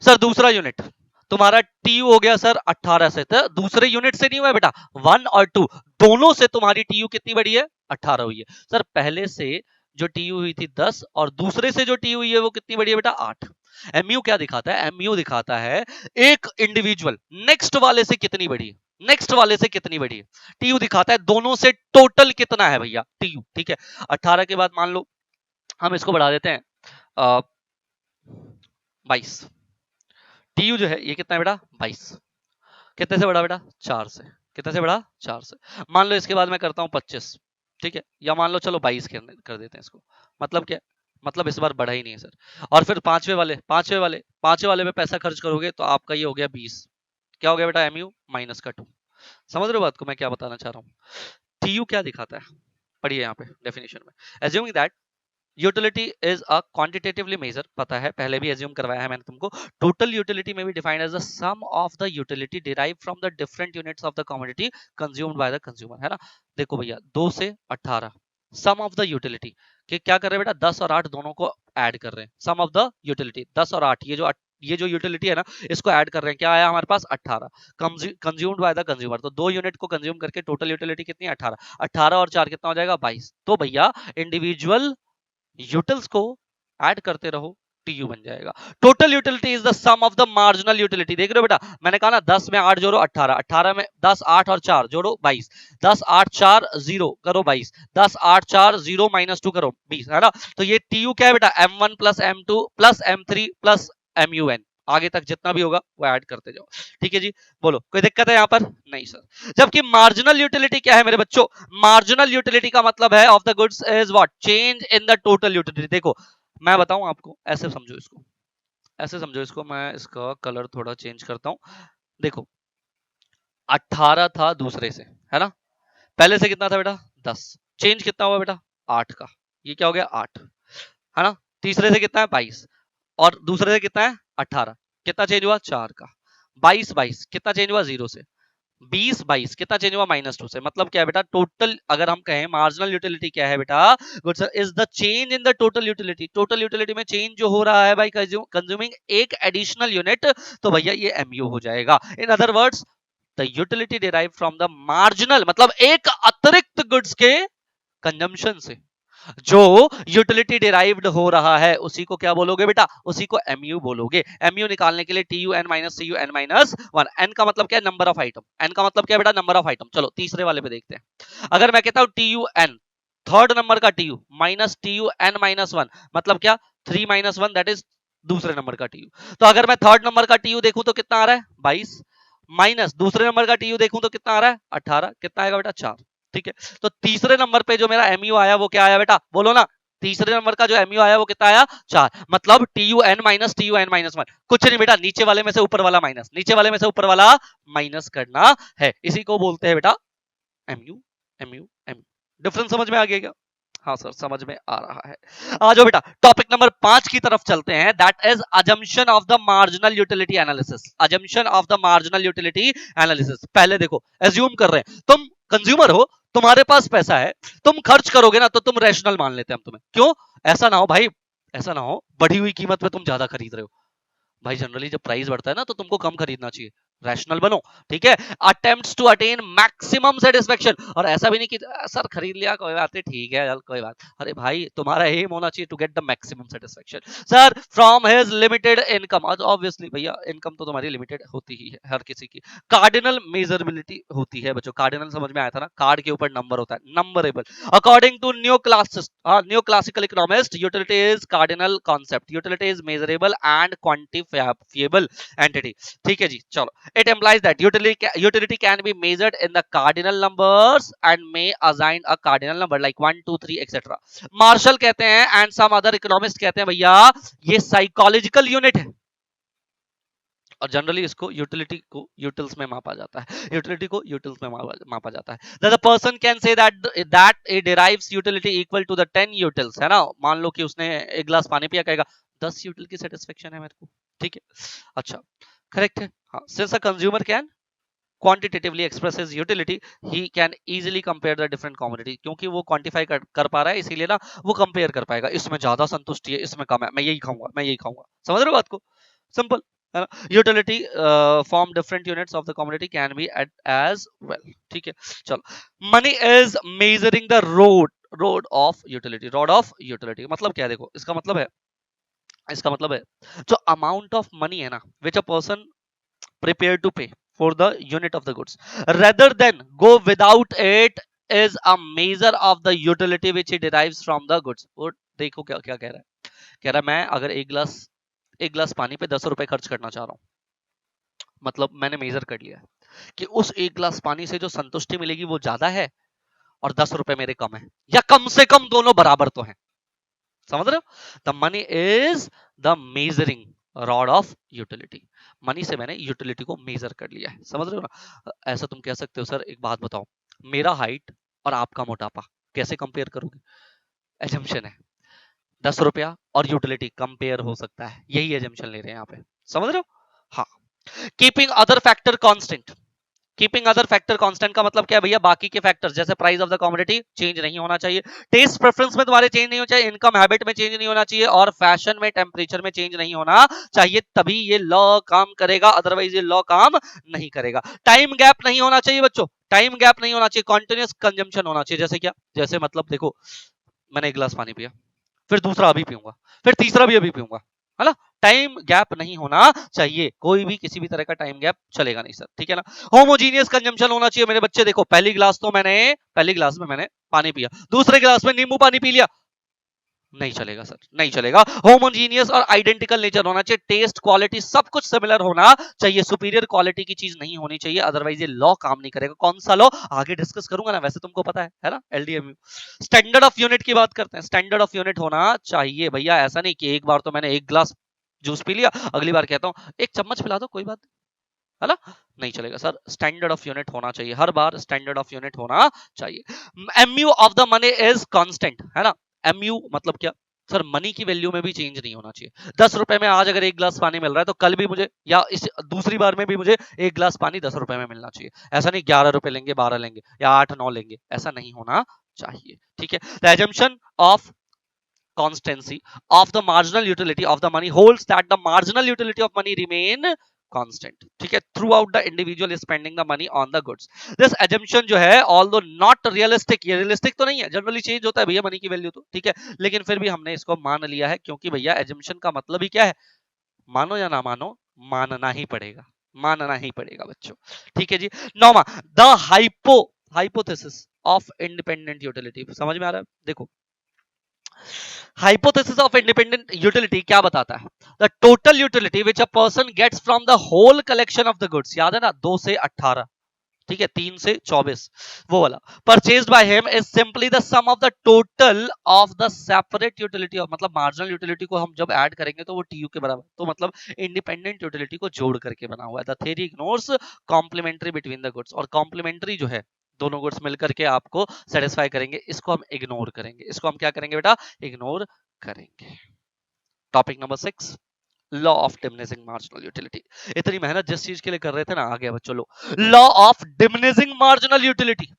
सर दूसरा यूनिट, तुम्हारा टीयू हो गया सर 18 से, तो दूसरे यूनिट से नहीं हुआ बेटा, 1 और 2 दोनों से तुम्हारी टीयू कितनी बड़ी है, 18 हुई है। सर पहले से जो टीयू हुई थी 10 और दूसरे से जो टीयू हुई है वो कितनी बड़ी है बेटा, 8। एमयू क्या दिखाता है, एमयू दिखाता है एक इंडिविजुअल नेक्स्ट वाले से कितनी बड़ी है, नेक्स्ट वाले से कितनी बड़ी है, टीयू दिखाता है दोनों से टोटल कितना है भैया टीयू, ठीक है। 18 के बाद मान लो हम इसको बढ़ा देते हैं 22, टीयू जो है ये कितना है बेटा 22, कितने से बढ़ा बेटा 4 से, कितने से बढ़ा 4 से, मान लो इसके बाद मैं करता हूं 25, ठीक है, या मान लो चलो 22 कर देते हैं इसको, मतलब क्या, मतलब इस बार बढ़ा ही नहीं है सर। और फिर पांचवे वाले पे पैसा खर्च करोगे तो आपका ये हो गया 20, क्या हो गया बेटा एमयू माइनस का 2। समझ रहे हो बात को मैं क्या बताना चाह रहा हूँ। टीयू क्या दिखाता है, पढ़िए यहाँ पे डेफिनेशन में, assuming that utility is a quantitatively measure, पता है पहले भी एज्यूम करवाया है मैंने तुमको, टोटल यूटिलिटी में भी defined as the sum of the utility derive from the different units of the commodity consumed by the consumer, है ना। देखो भैया 2 से 18, सम ऑफ द यूटिलिटी, कि क्या कर रहे हैं बेटा 10 और 8 दोनों को ऐड कर रहे हैं, सम ऑफ द यूटिलिटी 10 और 8, ये जो यूटिलिटी है ना इसको ऐड कर रहे हैं, क्या आया हमारे पास 18, कंज्यूम्ड बाय द कंज्यूमर, तो 2 यूनिट को कंज्यूम करके टोटल यूटिलिटी कितनी है 18, 18 और 4 कितना हो जाएगा 22, तो भैया इंडिविजुअल यूटिल्स को ऐड करते रहो, टीयू बन जाएगा। Total utility is the sum of the marginal utility, देख रहे हो बेटा मैंने कहा ना 10 में 8 जोड़ो 18, 18 में 10 8 और 4 जोड़ो 22, 10 8 4 0 करो 22, 10 8 4 0 माइनस 2 करो 20, है ना। तो ये टीयू क्या है बेटा M1 plus M2 plus M3 plus MUN, आगे तक जितना भी होगा वो ऐड करते जाओ। ठीक है जी, बोलो कोई दिक्कत है यहाँ पर? नहीं सर। जबकि मार्जिनल यूटिलिटी क्या है मेरे बच्चों? मार्जिनल यूटिलिटी का मतलब है of the goods is what? Change in the total utility. देखो मैं बताऊं आपको, ऐसे समझो इसको, ऐसे समझो इसको, मैं इसका कलर थोड़ा चेंज करता हूं। देखो 18 था दूसरे से, है ना? पहले से कितना था बेटा? 10। चेंज कितना हुआ बेटा? 8 का। ये क्या हो गया? 8, है ना? तीसरे से कितना है? 22। और दूसरे से कितना है? 18। कितना चेंज हुआ? 4 का। 22 22 कितना चेंज हुआ? 0 से। 20 22 कितना चेंज हुआ? -2 से। मतलब क्या है बेटा? टोटल अगर हम कहें मार्जिनल यूटिलिटी क्या है बेटा? Goods is the change in the total utility. Total utility में चेंज जो हो रहा है भाई कंज्यूमिंग एक एडिशनल यूनिट, तो भैया ये एमयू हो जाएगा। इन other words the utility derive from the marginal, मतलब एक अतिरिक्त गुड्स के कंजम्पशन से जो यूटिलिटी डिराइव्ड हो रहा है उसी को क्या बोलोगे बेटा? उसी को एमयू बोलोगे। एमयू निकालने के लिए TU N minus C U N minus one. N का मतलब क्या है? Number of item. एन का मतलब क्या है बेटा? Number of item. चलो तीसरे वाले पे देखते हैं। अगर मैं कहता हूं टीयू एन, थर्ड नंबर का TU minus TU N minus one, मतलब क्या? 3 माइनस वन, दैट इज दूसरे नंबर का टीयू। तो अगर मैं थर्ड नंबर का टीयू देखूं तो कितना आ रहा है? 22 माइनस दूसरे नंबर का टीयू देखूं तो कितना आ रहा है? 18। कितना आएगा बेटा? 4। ठीक है, तो तीसरे नंबर पे जो मेरा एमयू आया वो क्या आया बेटा? बोलो ना। तीसरे नंबर का जो एमयू आया वो कितना आया? 4। मतलब टीयू एन माइनस वन। कुछ नहीं बेटा, नीचे वाले में से ऊपर वाला माइनस, नीचे वाले में से ऊपर वाला माइनस करना है। इसी को बोलते हैं बेटा एमयू एमयू एमयू। डिफरेंस समझ में आ गया क्या? हाँ सर समझ में आ रहा है। आ जाओ बेटा टॉपिक नंबर 5 की तरफ चलते हैं, that is assumption of the marginal utility analysis. Assumption of the marginal utility analysis. पहले देखो एज्यूम कर रहे हैं तुम कंज्यूमर हो, तुम्हारे पास पैसा है, तुम खर्च करोगे ना तो तुम रैशनल मान लेते हैं हम तुम्हें। क्यों? ऐसा ना हो भाई, ऐसा ना हो बढ़ी हुई कीमत पे तुम ज्यादा खरीद रहे हो। भाई जनरली जब प्राइस बढ़ता है ना तो तुमको कम खरीदना चाहिए, रैशनल बनो। ठीक है, attempts to attain maximum satisfaction. और ऐसा भी नहीं कि सर खरीद लिया कोई बात नहीं, ठीक है चल कोई बात। अरे भाई तुम्हारा एम होना चाहिए to get the maximum satisfaction sir from his limited income. Obviously भैया इनकम तो तुम्हारी लिमिटेड होती ही है हर किसी की। कार्डिनल मेजरेबिलिटी होती है बच्चों। कार्डिनल समझ में आया था ना? कार्ड के ऊपर नंबर होता है, numerable. According to new classical economist, utility is cardinal concept. Utility is measurable and quantifiable entity. ठीक है जी, चलो। It implies that utility can be measured in the cardinal numbers and may assign a cardinal number like 1 2 3 etc. Martial कहते हैं and some other economists कहते हैं भैया ये psychological unit है, और जनरली इसको यूटिलिटी को यूटिल्स में मापा जाता है। यूटिलिटी को यूटिल्स में मापा जाता है। The person can say that it derives utility equal to the 10 utils, है ना? मान लो कि उसने एक गिलास पानी पिया, कहेगा 10 यूटिल की सेटिस्फेक्शन है मेरे को। ठीक है, अच्छा करेक्ट है। हाँ, since a consumer can quantitatively express his utility, he can easily compare the different commodity। क्योंकि वो क्वांटिफाई कर पा रहा है इसीलिए ना वो कंपेयर कर पाएगा, इसमें ज्यादा संतुष्टि है, इसमें कम है, मैं यही खाऊंगा, मैं यही खाऊंगा। समझ रहे हो बात को? सिंपल है ना? Utility form different units of the commodity can be as well. ठीक है, चलो। Money is measuring the rod of utility. Rod of utility मतलब क्या है? देखो इसका मतलब है जो अमाउंट ऑफ मनी है ना which a person prepared to pay for the unit of the goods rather than go without it is a measure of the utility which it derives from the goods। और देखो क्या क्या कह रहा है? कह रहा है मैं अगर एक गिलास पानी पे 10 रुपए खर्च करना चाह रहा हूं, मतलब मैंने मेजर कर लिया कि उस एक गिलास पानी से जो संतुष्टि मिलेगी वो ज्यादा है और 10 रुपए मेरे कम है, या कम से कम दोनों बराबर तो हैं। समझ रहे हो? The money is the measuring rod of utility. Money से मैंने यूटिलिटी को मेजर कर लिया है। समझ रहे हो ना? ऐसा तुम कह सकते हो सर एक बात बताओ, मेरा हाइट और आपका मोटापा कैसे कंपेयर करोगे? एजम्पशन है 10 रुपया और यूटिलिटी कंपेयर हो सकता है, यही एजम्पशन ले रहे हैं यहाँ पे। समझ रहे हो? हाँ। Keeping other factor constant. Keeping other factor constant का मतलब क्या है भैया? बाकी के फैक्टर्स जैसे price of the commodity change नहीं होना चाहिए, टेस्ट प्रेफरेंस में तुम्हारे चेंज नहीं होना चाहिए, इनकम हैबिट में चेंज नहीं होना चाहिए, और फैशन में टेम्परेचर में चेंज नहीं होना चाहिए, तभी ये लॉ काम करेगा, अदरवाइज ये लॉ काम नहीं करेगा। टाइम गैप नहीं होना चाहिए बच्चों, टाइम गैप नहीं होना चाहिए, कॉन्टिन्यूस कंजम्पशन होना चाहिए। जैसे क्या? जैसे मतलब देखो मैंने एक गिलास पानी पिया, फिर दूसरा अभी पीऊंगा, फिर तीसरा भी अभी पीऊंगा, है ना? टाइम गैप नहीं होना चाहिए, कोई भी किसी भी तरह का टाइम गैप चलेगा नहीं सर। ठीक है ना? होमोजीनियस कंजम्पशन होना चाहिए मेरे बच्चे। देखो पहली गिलास में मैंने पानी पिया, दूसरे गिलास में नींबू पानी पी लिया, नहीं चलेगा सर, नहीं चलेगा। होमोजीनियस और आइडेंटिकल नेचर होना चाहिए, टेस्ट क्वालिटी सब कुछ सिमिलर होना चाहिए, सुपीरियर क्वालिटी की चीज नहीं होनी चाहिए, अदरवाइज ये लॉ काम नहीं करेगा। कौन सा लॉ आगे डिस्कस करूंगा ना, वैसे तुमको पता है ना, एलडीएमयू। स्टैंडर्ड ऑफ यूनिट की बात करते हैं, स्टैंडर्ड ऑफ यूनिट होना चाहिए भैया, ऐसा नहीं कि एक बार तो मैंने एक ग्लास जूस पी लिया, अगली बार कहता हूं एक चम्मच पिला दो कोई बात है ना, नहीं चलेगा सर, स्टैंडर्ड ऑफ यूनिट होना चाहिए, हर बार स्टैंडर्ड ऑफ यूनिट होना चाहिए। MU of the money is constant, है ना, एमयू मतलब क्या सर, मनी की वैल्यू में भी चेंज नहीं होना चाहिए। 10 रुपए में आज अगर एक गिलास पानी मिल रहा है तो कल भी मुझे या इस दूसरी बार में भी मुझे एक गिलास पानी 10 रुपए में मिलना चाहिए, ऐसा नहीं 11 रुपए लेंगे 12 लेंगे या 8 9 लेंगे, ऐसा नहीं होना चाहिए, ठीक है। The assumption of constancy of the marginal utility of the money holds that the marginal utility of money remain constant, ठीक है, throughout the individual is spending the money on the goods। this assumption जो है although not realistic, ये realistic तो नहीं है, generally change होता है भैया मनी की वैल्यू तो, ठीक है, लेकिन फिर भी हमने इसको मान लिया है, क्योंकि भैया assumption का मतलब ही क्या है, मानो या ना मानो, मानना ही पड़ेगा, मानना ही पड़ेगा बच्चों, ठीक है जी। नौवा, the hypothesis of independent utility, समझ में आ रहा है, देखो हाइपोथेसिस ऑफ इंडिपेंडेंट यूटिलिटी क्या बताता है, the total utility which a person gets from the whole collection of the goods, याद है ना 2 से 18, ठीक है, 3 से 24, वो वाला, purchased by him is simply the sum of the total of the separate utility, मतलब मार्जिनल यूटिलिटी को हम जब ऐड करेंगे तो वो टीयू के बराबर, तो मतलब इंडिपेंडेंट यूटिलिटी को जोड़ करके बना हुआ है। The theory ignores complementary between the goods, और कॉम्प्लीमेंट्री जो है दोनों गुड्स मिलकर के आपको सेटिस्फाई करेंगे, इसको हम इग्नोर करेंगे, इसको हम क्या करेंगे बेटा, इग्नोर करेंगे। Topic number 6, law of diminishing marginal utility. इतनी मेहनत जिस चीज के लिए कर रहे थे ना, आ गया बच्चों लो, law of diminishing marginal utility.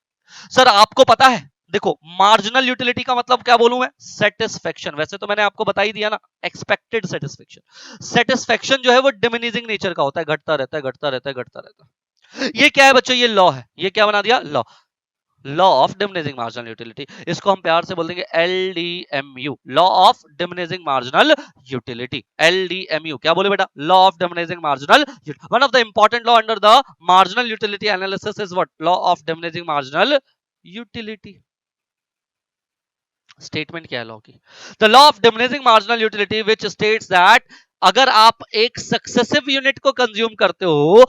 Sir आपको पता है, देखो मार्जिनल यूटिलिटी का मतलब क्या बोलूं मैं, सेटिस्फेक्शन, वैसे तो मैंने आपको बता ही दिया ना, एक्सपेक्टेड सेटिस्फेक्शन। सेटिस्फेक्शन जो है वो डिमिनिशिंग नेचर का होता है, घटता रहता है घटता रहता है घटता रहता है। ये क्या है बच्चों, ये लॉ है, ये क्या बना दिया, law, law of diminishing marginal utility, इसको हम प्यार से बोल देंगे LDMU, law of diminishing marginal utility, LDMU, क्या बोले बेटा, law of diminishing marginal, one of the important law under the marginal utility analysis is what, law of diminishing marginal utility. Statement क्या है लॉ की, the law of diminishing marginal utility which states that अगर आप एक successive unit को consume करते हो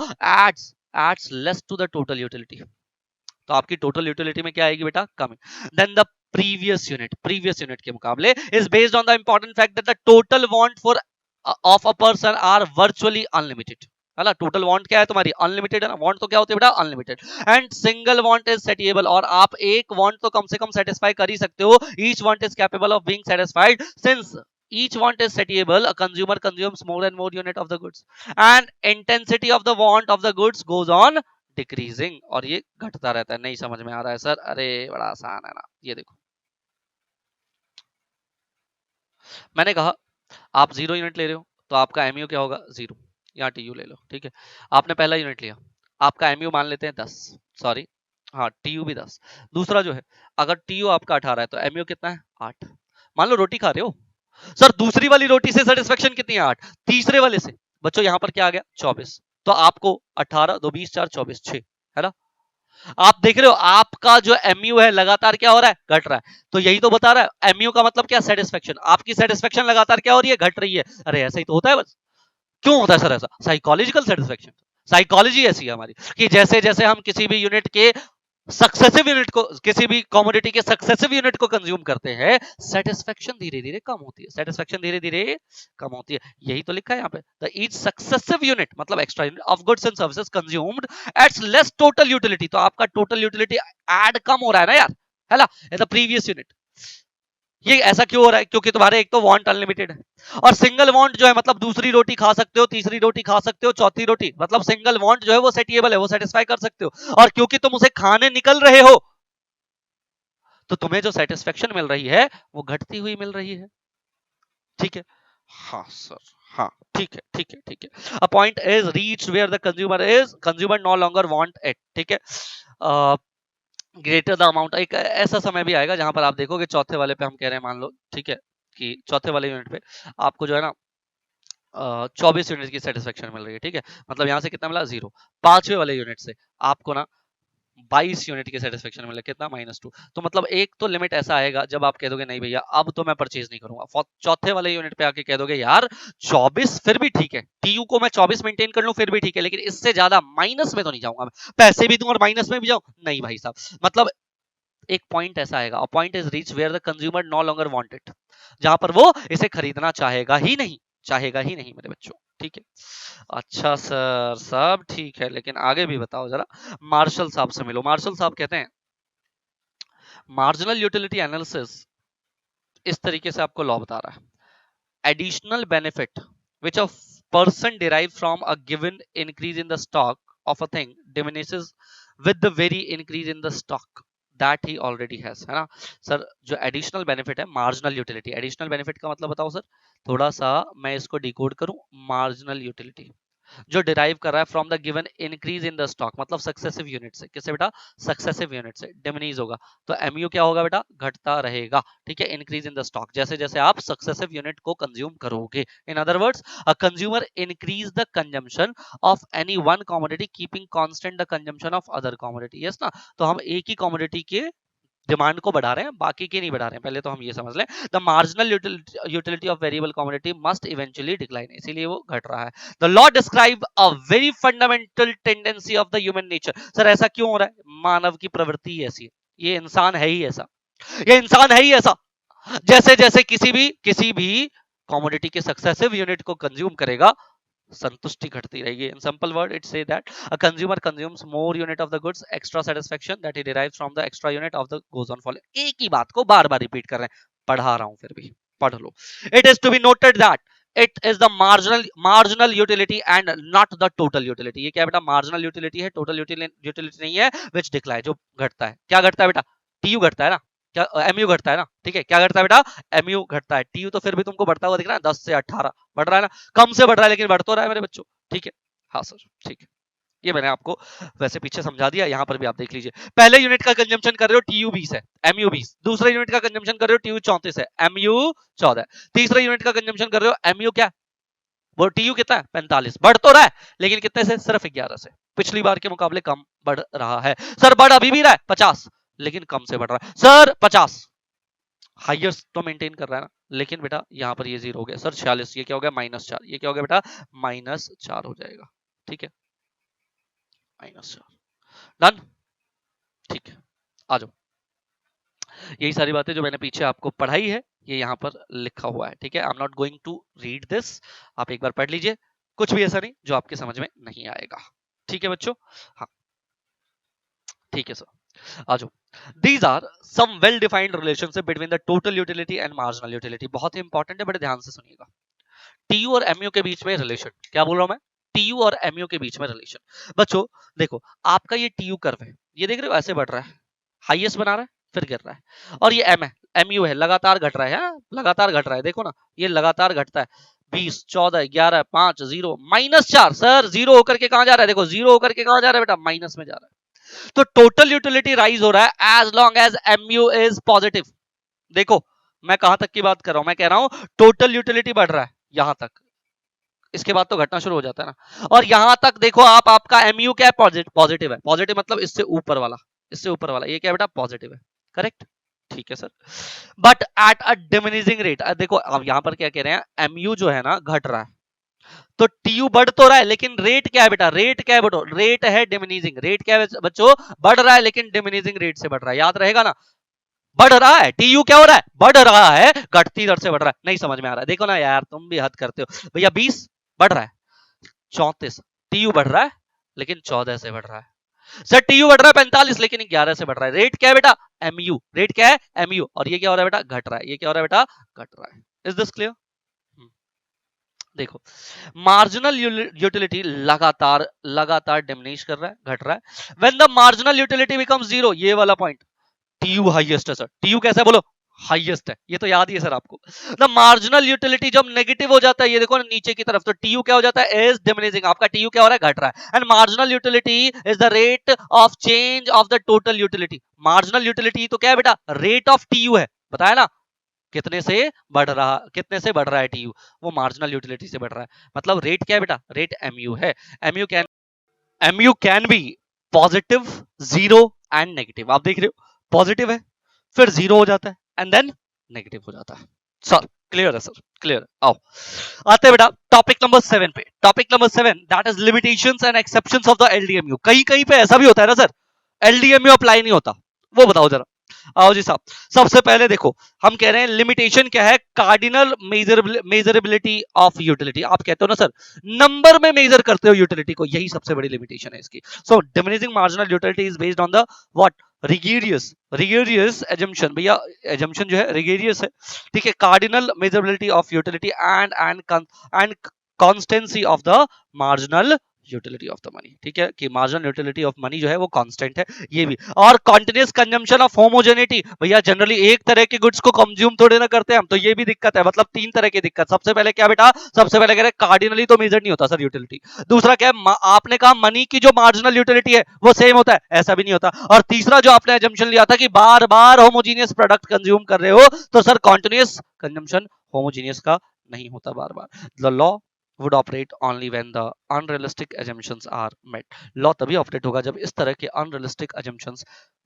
ads less to the total utility, तो आपकी टोटल यूटिलिटी में क्या आएगी बेटा, कम, देन द प्रीवियस यूनिट के मुकाबले, is based on the important fact that the total want for of a person are virtually unlimited, है ना, टोटल वांट क्या है तुम्हारी, अनलिमिटेड है ना, वांट तो क्या होती है बेटा, unlimited, and single want is satiable, और आप एक वांट तो कम से कम सेटिस्फाई कर ही सकते हो, each want is capable of being satisfied, since each want is satiable, a consumer consumes more and more unit of the goods, and intensity of the want of the goods goes on decreasing, और ये घटता रहता है। नहीं समझ में आ रहा है सर, अरे बड़ा आसान है ना, ये देखो मैंने कहा आप 0 यूनिट ले रहे हो तो आपका एमयू क्या होगा, 0, यहाँ टीयू ले लो, ठीक है, आपने पहला यूनिट लिया, आपका एमयू मान लेते हैं 10, सॉरी हाँ टीयू भी 10, दूसरा जो है अगर टीयू आपका 18 है तो एमयू कितना है, 8, मान लो रोटी खा रहे हो सर, दूसरी वाली रोटी से सेटिस्फेक्शन कितनी है, 8, तीसरे वाले से बच्चों यहाँ पर क्या आ गया, 24, तो आपको 18 2 20 4 24 6, है ना, आप देख रहे हो आपका जो एमयू है लगातार क्या हो रहा है, घट रहा है, तो यही तो बता रहा है एमयू का मतलब क्या, सेटिस्फेक्शन, आपकी सेटिस्फेक्शन लगातार क्या हो रही है, घट रही है, अरे ऐसा ही तो होता है बस, क्यों होता है सर ऐसा, साइकोलॉजिकल सेटिस्फेक्शन, साइकोलॉजी ऐसी है हमारी कि जैसे जैसे हम किसी भी यूनिट के सक्सेसिव यूनिट को, किसी भी कमोडिटी के सक्सेसिव यूनिट को कंज्यूम करते हैं, सेटिस्फेक्शन धीरे धीरे कम होती है, सेटिस्फेक्शन धीरे धीरे कम होती है, यही तो लिखा है यहाँ पे, द ईच सक्सेसिव यूनिट मतलब extra unit of goods and services consumed adds less total utility, तो आपका टोटल यूटिलिटी ऐड कम हो रहा है ना यार, है ना, द प्रीवियस यूनिट, ये ऐसा क्यों हो रहा है, क्योंकि तुम्हारे एक तो वांट अनलिमिटेड है, और सिंगल वांट जो है मतलब दूसरी रोटी खा सकते हो, तीसरी रोटी खा सकते हो, चौथी रोटी, मतलब सिंगल वांट जो है वो सेटिएबल है, वो सेटिस्फाई कर सकते हो, और क्योंकि तुम उसे खाने निकल रहे हो तो तुम्हें जो सेटिस्फेक्शन मिल रही है वो घटती हुई मिल रही है, ठीक है, हाँ सर, हाँ ठीक है ठीक है ठीक है, a point is reached where the consumer no longer want it, ठीक है, ग्रेटर द अमाउंट, एक ऐसा समय भी आएगा जहां पर आप देखोगे चौथे वाले पे हम कह रहे हैं, मान लो ठीक है कि चौथे वाले यूनिट पे आपको जो है ना 24 यूनिट की सेटिस्फेक्शन मिल रही है, ठीक है, मतलब यहाँ से कितना मिला, 0, पांचवे वाले यूनिट से आपको ना 22 यूनिट की सेटिस्फेक्शन मिले, कितना -2। तो मतलब एक तो लिमिट ऐसा आएगा जब आप कह दोगे नहीं भैया अब तो मैं परचेज नहीं करूंगा, चौथे वाले यूनिट पे आके कह दोगे यार 24 फिर भी ठीक है, टीयू को मैं 24 मेंटेन कर लूं फिर भी ठीक है, लेकिन इससे ज्यादा माइनस में तो नहीं जाऊंगा, पैसे भी दूं और माइनस में भी जाऊं, नहीं भाई साहब। मतलब एक पॉइंट ऐसा आएगा, a point is reach where the consumer no longer want it, जहां पर वो इसे खरीदना चाहेगा ही नहीं मेरे बच्चों, ठीक है। अच्छा सर सब ठीक है, लेकिन आगे भी बताओ जरा। मार्शल साहब से मिलो। मार्शल साहब कहते हैं मार्जिनल यूटिलिटी एनालिसिस इस तरीके से आपको लॉ बता रहा है, additional benefit which a person derive from a given increase in the stock of a thing diminishes with the very increase in the stock that he already has, है ना sir. जो एडिशनल बेनिफिट है marginal utility, additional benefit का मतलब बताओ sir, थोड़ा सा मैं इसको डिकोड करूं। मार्जिनल यूटिलिटी जो डिराइव कर रहा है from the given increase in the stock, मतलब सक्सेसिव यूनिट से, किससे बेटा, सक्सेसिव यूनिट से, डिमिनीज होगा तो एमयू क्या होगा बेटा, घटता रहेगा, ठीक है, इंक्रीज इन द स्टॉक, जैसे जैसे आप सक्सेसिव यूनिट को कंज्यूम करोगे। इन other words a consumer increase the consumption of any one commodity keeping constant the consumption of other commodity, yes ना। तो हम एक ही कमोडिटी के डिमांड को बढ़ा रहे हैं, बाकी के नहीं बढ़ा रहे हैं, पहले तो हम ये समझ लें। The marginal utility of variable commodity must eventually decline, इसीलिए वो घट रहा है। The law describe a very fundamental tendency of the human nature. Sir ऐसा क्यों हो रहा है, मानव की प्रवृत्ति ही ऐसी है, ये इंसान है ही ऐसा, ये इंसान है ही ऐसा, जैसे जैसे किसी भी कमोडिटी के सक्सेसिव यूनिट को कंज्यूम करेगा संतुष्टि घटती रहेगी। In simple word it say that a consumer consumes more unit of the goods, extra satisfaction that he derives from the extra unit of the goes on following. एक ही बात को बार बार repeat कर रहे हैं, पढ़ा रहा हूं फिर भी पढ़ लो। It is to be noted that it is the marginal utility and not the total utility. ये क्या बेटा, मार्जिनल यूटिलिटी है, टोटल यूटिलिटी नहीं है, विच डिक्लाइन, जो घटता है। क्या घटता है बेटा, टीयू घटता है ना, क्या एमयू घटता है ना, ठीक है, क्या घटता है बेटा, एमयू घटता है। टीयू तो फिर भी तुमको बढ़ता हुआ दिख रहा है, 10 से 18 बढ़ रहा है ना, कम से बढ़ रहा है लेकिन बढ़ तो रहा है मेरे बच्चों, ठीक है। हाँ सर ठीक है, ये मैंने आपको वैसे पीछे समझा दिया, यहाँ पर भी आप देख लीजिए। पहले यूनिट का कंजम्पशन कर रहे हो टीयू 20 है, एमयू 20, दूसरे यूनिट का कंजम्पशन कर रहे हो टीयू 34 है, एमयू 14, तीसरे यूनिट का कंजम्पशन कर रहे हो, एमयू क्या, वो टीयू कितना है 45, बढ़ तो रहा है लेकिन कितने से, सिर्फ 11 से, पिछली बार के मुकाबले कम बढ़ रहा है। सर बढ़ अभी भी रहा है 50, लेकिन कम से बढ़ रहा है। सर 50 हाइएस्ट तो मेंटेन कर रहा है ना, लेकिन बेटा यहाँ पर ये 0 हो गया। सर 46, ये क्या हो गया, -4, ये क्या हो गया बेटा, -4 हो जाएगा, ठीक है, -4, डन, ठीक है। आ जाओ, यही सारी बातें जो मैंने पीछे आपको पढ़ाई है ये यहाँ पर लिखा हुआ है, ठीक है। I am not going to read this, आप एक बार पढ़ लीजिए, कुछ भी ऐसा नहीं जो आपके समझ में नहीं आएगा, ठीक है बच्चों। हाँ ठीक है सर, आ जाओ। These are some well-defined relationship between the total utility and marginal utility। बहुत ही इंपॉर्टेंट है, बड़े ध्यान से सुनिएगा। टीयू और एमयू के बीच में रिलेशन, क्या बोल रहा हूं मैं, टीयू और एमयू के बीच में रिलेशन। बच्चों देखो, आपका ये टीयू कर्व है, ये देख रहे हो ऐसे बढ़ रहा है, हाईएस्ट बना रहा है फिर गिर रहा है, और ये एम है, एमयू है, लगातार घट रहा है, लगातार घट रहा है, देखो ना ये लगातार घटता है, 20, 14, 11, 5, 0, -4। सर 0 होकर के कहां जा रहा है, देखो 0 होकर के कहां जा रहा है बेटा, माइनस में जा रहा है। तो टोटल यूटिलिटी राइज हो रहा है as long as MU is positive. देखो मैं कहां तक की बात कर रहा हूं, मैं कह रहा हूं टोटल यूटिलिटी बढ़ रहा है यहां तक, इसके बाद तो घटना शुरू हो जाता है ना, और यहां तक देखो आप, आपका एमयू क्या है, पॉजिटिव है, पॉजिटिव मतलब इससे ऊपर वाला, इससे ऊपर वाला, ये क्या बेटा, पॉजिटिव है, करेक्ट, ठीक है sir. But at a diminishing rate, देखो अब यहां पर क्या कह रहे हैं, एमयू जो है ना घट रहा है, तो टीयू बढ़ तो रहा है लेकिन रेट क्या है बेटा, रेट क्या है बेटो, रेट है डिमिनिशिंग, रेट क्या है बच्चों, बढ़ रहा है लेकिन डिमिनिशिंग रेट से बढ़ रहा है, याद रहेगा ना, बढ़ रहा है, टीयू क्या हो रहा है, बढ़ रहा है, घटती दर से बढ़ रहा है, नहीं समझ में आ रहा है, देखो ना यार तुम भी हद करते हो भैया, 20 बढ़ रहा है, 34 टीयू बढ़ रहा है लेकिन 14 से बढ़ रहा है। सर टीयू बढ़ रहा है 45 लेकिन 11 से बढ़ रहा है, रेट क्या है बेटा, एमयू, रेट क्या है एमयू, और ये क्या हो रहा है बेटा, घट रहा है, ये क्या हो रहा है बेटा, घट रहा है। Is this clear? देखो मार्जिनल यूटिलिटी लगातार लगातार डिमिनिश कर रहा है, घट रहा है। When the marginal utility becomes 0, ये वाला पॉइंट, टीयू हाईएस्ट है सर, टीयू कैसा है बोलो, हाईएस्ट है, ये तो याद ही है सर आपको। द मार्जिनल यूटिलिटी जब नेगेटिव हो जाता है, ये देखो ना नीचे की तरफ, तो टीयू क्या हो जाता है, इज डिमिनिशिंग, आपका टीयू क्या हो रहा है, घट रहा है। And marginal utility is the rate of change of the total utility. Marginal utility तो क्या है बेटा, रेट ऑफ टीयू है, बताया ना, कितने से बढ़ रहा है टीयू, वो मार्जिनल यूटिलिटी से बढ़ रहा है, मतलब रेट क्या है बेटा, रेट एमयू है। MU can be positive, zero and negative. आप देख रहे हो पॉजिटिव है, फिर जीरो हो जाता है एंड देन नेगेटिव हो जाता है। सर क्लियर है सर, क्लियर। आओ आते हैं बेटा टॉपिक नंबर 7 पे। Topic number 7 that is limitations and exceptions of the LDMU. कहीं कहीं पे ऐसा भी होता है ना सर, एलडीएमयू अप्लाई नहीं होता, वो बताओ जरा। आओ जी साहब, सबसे पहले देखो हम कह रहे हैं लिमिटेशन क्या है, कार्डिनल मेजरेबिलिटी ऑफ यूटिलिटी। आप कहते हो ना सर नंबर में मेजर करते हो यूटिलिटी को, यही सबसे बड़ी लिमिटेशन है इसकी। So diminishing marginal utility is based on the what, rigorous assumption. भैया एजम्पशन जो है रिगेरियस है, ठीक है। Cardinal measurability of utility and constancy of the marginal utility of the money, ठीक है, कि मार्जिनल यूटिलिटी ऑफ मनी जो है वो कांस्टेंट है, ये भी। और कंटीन्यूअस कंजम्पशन ऑफ होमोजेनिटी, भैया जनरली एक तरह के गुड्स को कंज्यूम थोड़े ना करते हैं हम, तो ये भी दिक्कत है। मतलब तीन तरह की दिक्कत। सबसे पहले क्या बेटा, सबसे पहले कह रहे कार्डिनली तो मेजर नहीं होता सर यूटिलिटी। दूसरा क्या है, आपने कहा मनी की जो मार्जिनल यूटिलिटी है वो सेम होता है, ऐसा भी नहीं होता। और तीसरा जो आपने एजम्पशन लिया था कि बार बार होमोजीनियस प्रोडक्ट कंज्यूम कर रहे हो, तो सर कॉन्टिन्यूअस कंजम्पशन होमोजीनियस का नहीं होता बार बार। The law would operate only when the unrealistic assumptions are met. Law तभी ऑपरेट होगा जब इस तरह के अनरियलिस्टिक assumptions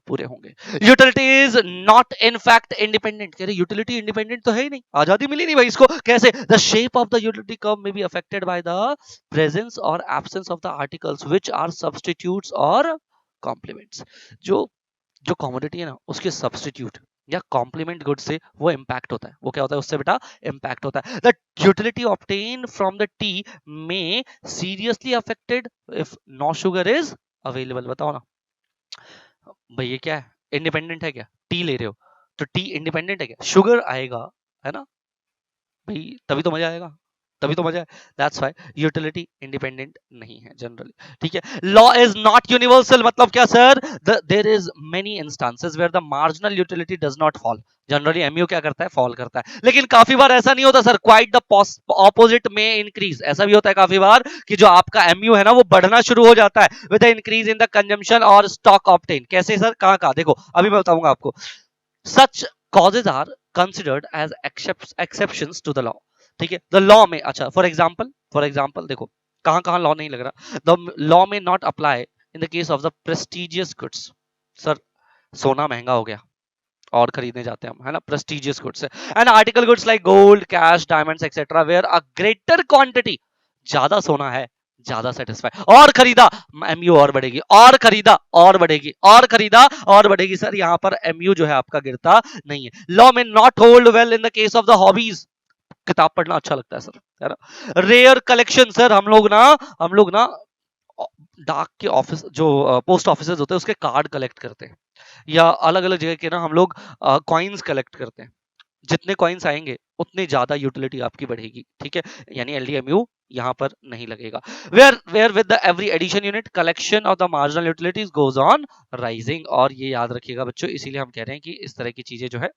पूरे होंगे। Utility is not in fact independent. कह रहे यूटिलिटी इंडिपेंडेंट तो है ही नहीं, आजादी मिली नहीं भाई इसको। कैसे, the shape of the utility curve may be affected by the presence और absence of the articles which are substitutes और कॉम्प्लीमेंट्स। जो जो कमोडिटी है ना उसके सब्स्टिट्यूट या कॉम्प्लीमेंट गुड से वो इंपैक्ट होता है। वो क्या होता है, उससे बेटा इंपैक्ट होता है। The utility obtain from the tea may seriously affected if no sugar is available. बताओ ना भाई, ये क्या है, इंडिपेंडेंट है क्या? टी ले रहे हो तो टी इंडिपेंडेंट है क्या? शुगर आएगा, है ना भाई, तभी तो मजा आएगा, तभी तो मजा है। दैट्स व्हाई यूटिलिटी इंडिपेंडेंट नहीं है जनरली, ठीक है। लॉ इज नॉट यूनिवर्सल, मतलब क्या sir, there is many instances where the marginal utility does not fall. Generally MU क्या करता है, फॉल करता है। लेकिन काफी बार ऐसा नहीं होता सर, क्वाइट द ऑपोजिट में इंक्रीज। ऐसा भी होता है काफी बार कि जो आपका एमयू है ना वो बढ़ना शुरू हो जाता है with the increase in the consumption और स्टॉक ऑब्टेन। कैसे सर, कहां कहां, देखो अभी मैं बताऊंगा आपको। सच causes are considered as exceptions to the law, ठीक है। द लॉ में, अच्छा फॉर एग्जांपल देखो कहां कहां लॉ नहीं लग रहा। द लॉ में not apply in the case of the prestigious goods. Sir सोना महंगा हो गया और खरीदने जाते हैं हम, है ना, प्रेस्टिजियस गुड्स है। And article goods like gold, cash, diamonds etcetera where a greater quantity, ज्यादा सोना है, ज्यादा सेटिस्फाई, और खरीदा, एमयू और बढ़ेगी, और खरीदा और बढ़ेगी, और खरीदा और बढ़ेगी। सर यहाँ पर एमयू जो है आपका गिरता नहीं है। लॉ में not hold well in the case of the hobbies. किताब पढ़ना अच्छा लगता है सर, है ना। रेयर कलेक्शन, सर हम लोग ना डाक के ऑफिस, जो पोस्ट ऑफिस होते हैं उसके कार्ड कलेक्ट करते हैं, या अलग अलग जगह के ना हम लोग कॉइन्स कलेक्ट करते हैं। जितने कॉइन्स आएंगे उतनी ज्यादा यूटिलिटी आपकी बढ़ेगी, ठीक है। यानी एलडीएमयू यहां पर नहीं लगेगा। Where with the every addition unit collection of the marginal utilities goes on rising. और ये याद रखिएगा बच्चों, इसीलिए हम कह रहे हैं कि इस तरह की चीजें जो है,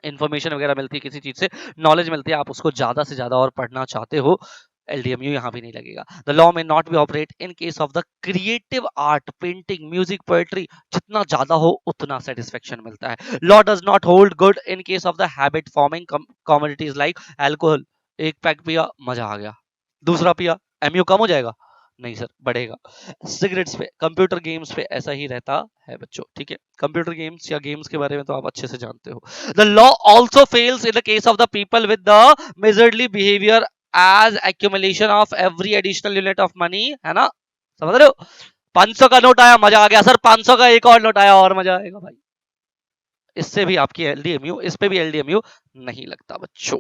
इंफॉर्मेशन वगैरह मिलती है, किसी चीज से नॉलेज मिलती है, आप उसको ज्यादा से ज्यादा और पढ़ना चाहते हो, एलडीएमयू यहां भी नहीं लगेगा। द लॉ में not be operate in case of the creative art, painting, music, poetry. जितना ज्यादा हो उतना सेटिस्फेक्शन मिलता है। Law does not hold good in case of the habit forming commodities like alcohol. एक पैक पिया, मजा आ गया, दूसरा पिया, एमयू कम हो जाएगा? नहीं सर, बढ़ेगा। सिगरेट्स पे, कंप्यूटर गेम्स पे ऐसा ही रहता है बच्चों, ठीक है। कंप्यूटर गेम्स या गेम्स के बारे में तो आप अच्छे से जानते हो। The law also fails in the case of the people with the miserly behaviour as accumulation of every additional unit of money, है ना, समझ रहे हो। 500 का नोट आया, मजा आ गया सर, 500 का एक और नोट आया और मजा आएगा भाई। इससे भी आपकी एलडीएमयू, इस पे भी एलडीएमयू नहीं लगता बच्चों।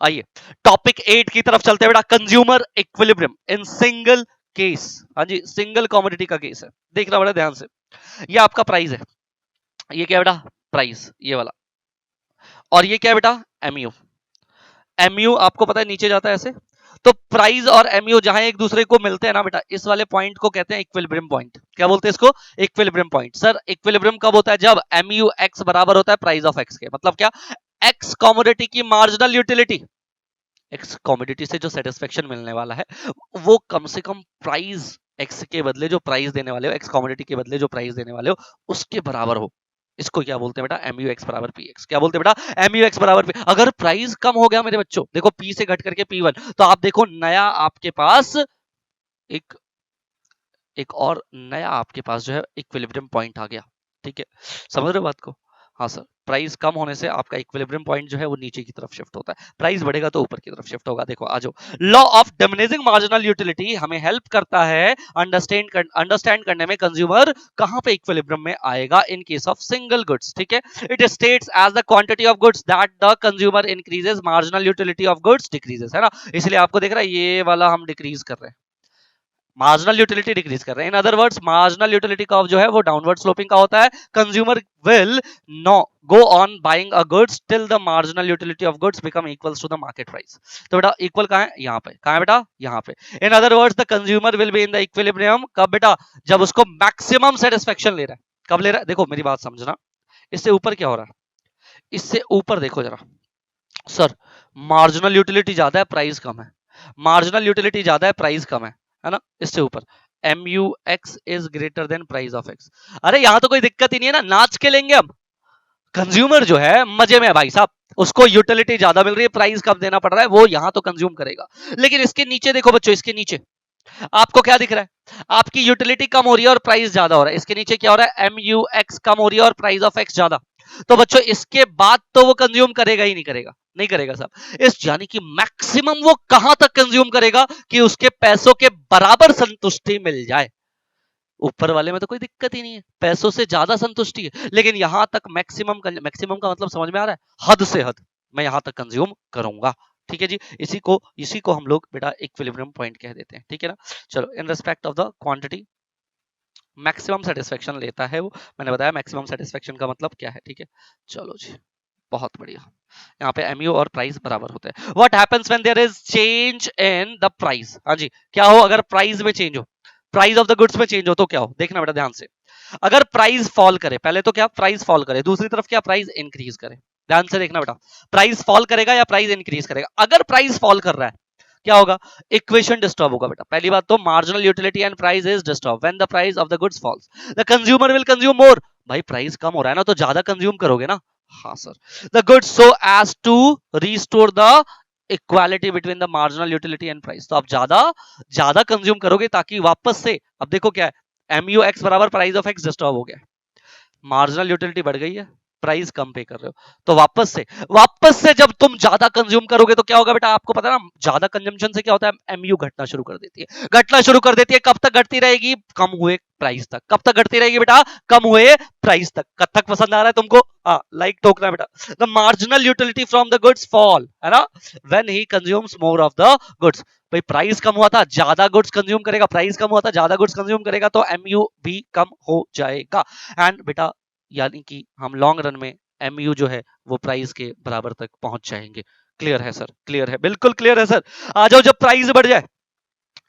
आइए टॉपिक 8 की तरफ चलते हैं बेटा, consumer equilibrium in single case. हाँ जी, सिंगल कमोडिटी का केस है, देखना बड़ा ध्यान से। ये आपका प्राइस है, ये क्या बेटा, प्राइस, ये वाला। और ये क्या बेटा, एमयू। एमयू आपको पता है नीचे जाता है ऐसे। तो प्राइस और एमयू जहां एक दूसरे को मिलते हैं ना बेटा, इस वाले पॉइंट को कहते हैं इक्विलिब्रियम पॉइंट। क्या बोलते हैं इसको, इक्विलिब्रियम पॉइंट। सर इक्विलिब्रियम कब होता है, जब एमयू एक्स बराबर होता है प्राइस ऑफ एक्स के। मतलब क्या, एक्स कमोडिटी की मार्जिनल यूटिलिटी, एक्स कमोडिटी से जो सेटिस्फेक्शन मिलने वाला है वो कम से कम प्राइस एक्स के बदले जो प्राइस देने वाले हो, एक्स कमोडिटी के बदले जो प्राइस देने वाले हो उसके बराबर हो। इसको क्या बोलते हैं बेटा, एमयू एक्स बराबर पी एक्स। क्या बोलते हैं बेटा, एमयू एक्स बराबर पी। अगर प्राइस कम हो गया मेरे बच्चों, देखो पी से घट करके पी वन, तो आप देखो नया आपके पास एक एक और नया आपके पास जो है इक्विलिब्रियम पॉइंट आ गया, ठीक है, समझ रहे हो बात को? हाँ सर, प्राइस कम होने से आपका इक्विलिब्रियम पॉइंट जो है वो नीचे की तरफ शिफ्ट होता है, प्राइस बढ़ेगा तो ऊपर की तरफ शिफ्ट होगा। देखो आ जाओ, law of diminishing marginal utility हमें हेल्प करता है अंडरस्टैंड करने में कंज्यूमर कहां पे इक्विलिब्रियम में आएगा in case of single goods, ठीक है। It states as the quantity of goods that the consumer increases marginal utility of goods decreases, है ना, इसलिए आपको दिख रहा है ये वाला हम डिक्रीज कर रहे हैं, मार्जिनल यूटिलिटी डिक्रीज कर रहे हैं। In other words marginal utility curve जो है वो डाउनवर्ड स्लोपिंग का होता है। Consumer will no go on buying a goods till the marginal utility of goods become equals to the market price. तो बेटा इक्वल कहां है? यहाँ पे। कहां है बेटा? यहाँ पे। इन other words the consumer will be in the equilibrium कब बेटा? जब उसको मैक्सिमम सेटिस्फेक्शन ले रहा है। कब ले रहा है? देखो मेरी बात समझना, इससे ऊपर क्या हो रहा है, इससे ऊपर देखो जरा सर, मार्जिनल यूटिलिटी ज्यादा है प्राइस कम है, मार्जिनल यूटिलिटी ज्यादा है प्राइस कम है ना, इससे ऊपर mu x is greater than price of x। अरे यहां तो कोई दिक्कत ही नहीं है ना, नाच के लेंगे हम। कंज्यूमर जो है मजे में है भाई साहब, उसको यूटिलिटी ज्यादा मिल रही है, प्राइस कम देना पड़ रहा है, वो यहां तो कंज्यूम करेगा। लेकिन इसके नीचे देखो बच्चों, इसके नीचे आपको क्या दिख रहा है? आपकी यूटिलिटी कम हो रही है और प्राइस ज्यादा हो रहा है। इसके नीचे क्या हो रहा है? MUX कम हो रही है और प्राइस ऑफ x ज्यादा। तो बच्चों इसके बाद तो वो कंज्यूम करेगा ही नहीं करेगा? नहीं करेगा साहब। इस यानी कि मैक्सिमम वो कहां तक कंज्यूम करेगा कि उसके पैसों के बराबर संतुष्टि मिल जाए। ऊपर वाले में तो कोई दिक्कत ही नहीं है, पैसों से ज्यादा संतुष्टि है, लेकिन यहां तक मैक्सिमम, मैक्सिमम का मतलब समझ में आ रहा है? हद से हद मैं यहां तक कंज्यूम करूंगा, ठीक है जी। इसी को हम लोग बेटा इक्विलिब्रियम पॉइंट कह देते हैं, ठीक है ना। चलो, in respect of the quantity maximum satisfaction लेता है वो, मैंने बताया मैक्सिमम सेटिस्फेक्शन का मतलब क्या है, ठीक है। चलो जी, बहुत बढ़िया। यहाँ पे MU और प्राइस बराबर होते हैं। What happens when there is change in the price? हाँ जी, क्या हो अगर प्राइस में चेंज हो, प्राइस ऑफ द गुड्स में चेंज हो तो क्या हो? देखना बेटा ध्यान से, अगर प्राइस फॉल करे, पहले तो क्या प्राइस फॉल करे, दूसरी तरफ क्या प्राइस इंक्रीज करे। ध्यान से देखना बेटा, प्राइस फॉल करेगा या प्राइस इंक्रीज करेगा? अगर प्राइस फॉल कर रहा है क्या होगा? इक्वेशन डिस्टर्ब होगा बेटा। पहली बात तो marginal utility and price is disturb when the price of the goods falls, the consumer will consume more. भाई प्राइस कम हो रहा है ना, तो ज्यादा कंज्यूम करोगे ना। हाँ sir. The goods so as to restore the equality between the marginal utility and price, तो आप ज्यादा ज्यादा कंज्यूम करोगे ताकि वापस से, अब देखो क्या है, MUX बराबर प्राइस ऑफ x डिस्टर्ब हो गया, मार्जिनल यूटिलिटी बढ़ गई है, प्राइस कम पे कर रहे हो, तो वापस से जब तुम ज्यादा कंज्यूम करोगे तो क्या होगा बेटा? आपको पता है ना, ज्यादा कंजम्पशन से क्या होता है? MU घटना शुरू कर देती है, घटना शुरू कर देती है। कब तक घटती रहेगी? कम हुए प्राइस तक। कब तक घटती रहेगी बेटा? कम हुए प्राइस तक। कथक पसंद आ रहा है तुमको? हाँ, लाइक ठोकना बेटा। The marginal utility from the goods fall, है ना, when he consumes more of the goods. भाई प्राइस कम हुआ था, ज्यादा गुड्स कंज्यूम करेगा, प्राइस कम हुआ था, ज्यादा गुड्स कंज्यूम करेगा, तो MU भी कम हो जाएगा। एंड बेटा यानी कि हम लॉन्ग रन में MU जो है वो प्राइस के बराबर तक पहुंच जाएंगे। क्लियर है सर? क्लियर है, बिल्कुल क्लियर है सर। आ जाओ, जब प्राइस बढ़ जाए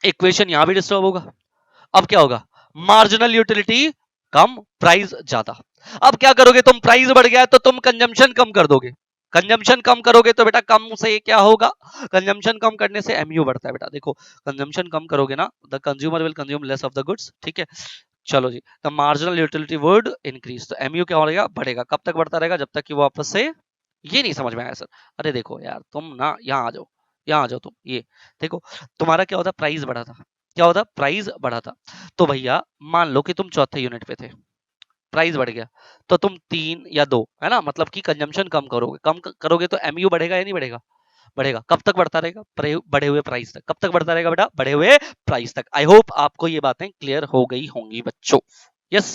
इक्वेशन यहां भी डिस्टर्ब होगा। अब क्या होगा? मार्जिनल यूटिलिटी कम, प्राइस ज्यादा। अब क्या करोगे तुम? प्राइस बढ़ गया तो तुम कंजम्पशन कम कर दोगे, कंजम्पशन कम करोगे तो बेटा कम से क्या होगा? कंजम्पशन कम करने से MU बढ़ता है बेटा। देखो कंजम्पशन कम करोगे ना, the consumer will consume less of the goods, ठीक है। चलो जी, the marginal utility would increase, तो MU क्या हो रहेगा? बढ़ेगा। कब तक बढ़ता रहेगा? जब तक कि वो वापस से, ये नहीं समझ में आया सर? अरे देखो यार तुम ना यहाँ आ जाओ, यहाँ आ जाओ तुम, ये देखो तुम्हारा क्या होता? प्राइस बढ़ा था, क्या होता? प्राइस बढ़ा था। तो भैया मान लो कि तुम चौथे यूनिट पे थे, प्राइस बढ़ गया, तो तुम 3 या 2, है ना, मतलब कि कंजम्पशन कम करोगे, करोगे तो MU बढ़ेगा या नहीं बढ़ेगा? बढ़ेगा। कब तक बढ़ता रहेगा? बढ़े हुए प्राइस तक। कब तक बढ़ता रहेगा बेटा? बढ़े हुए प्राइस तक। आई होप आपको ये बातें क्लियर हो गई होंगी बच्चों। यस,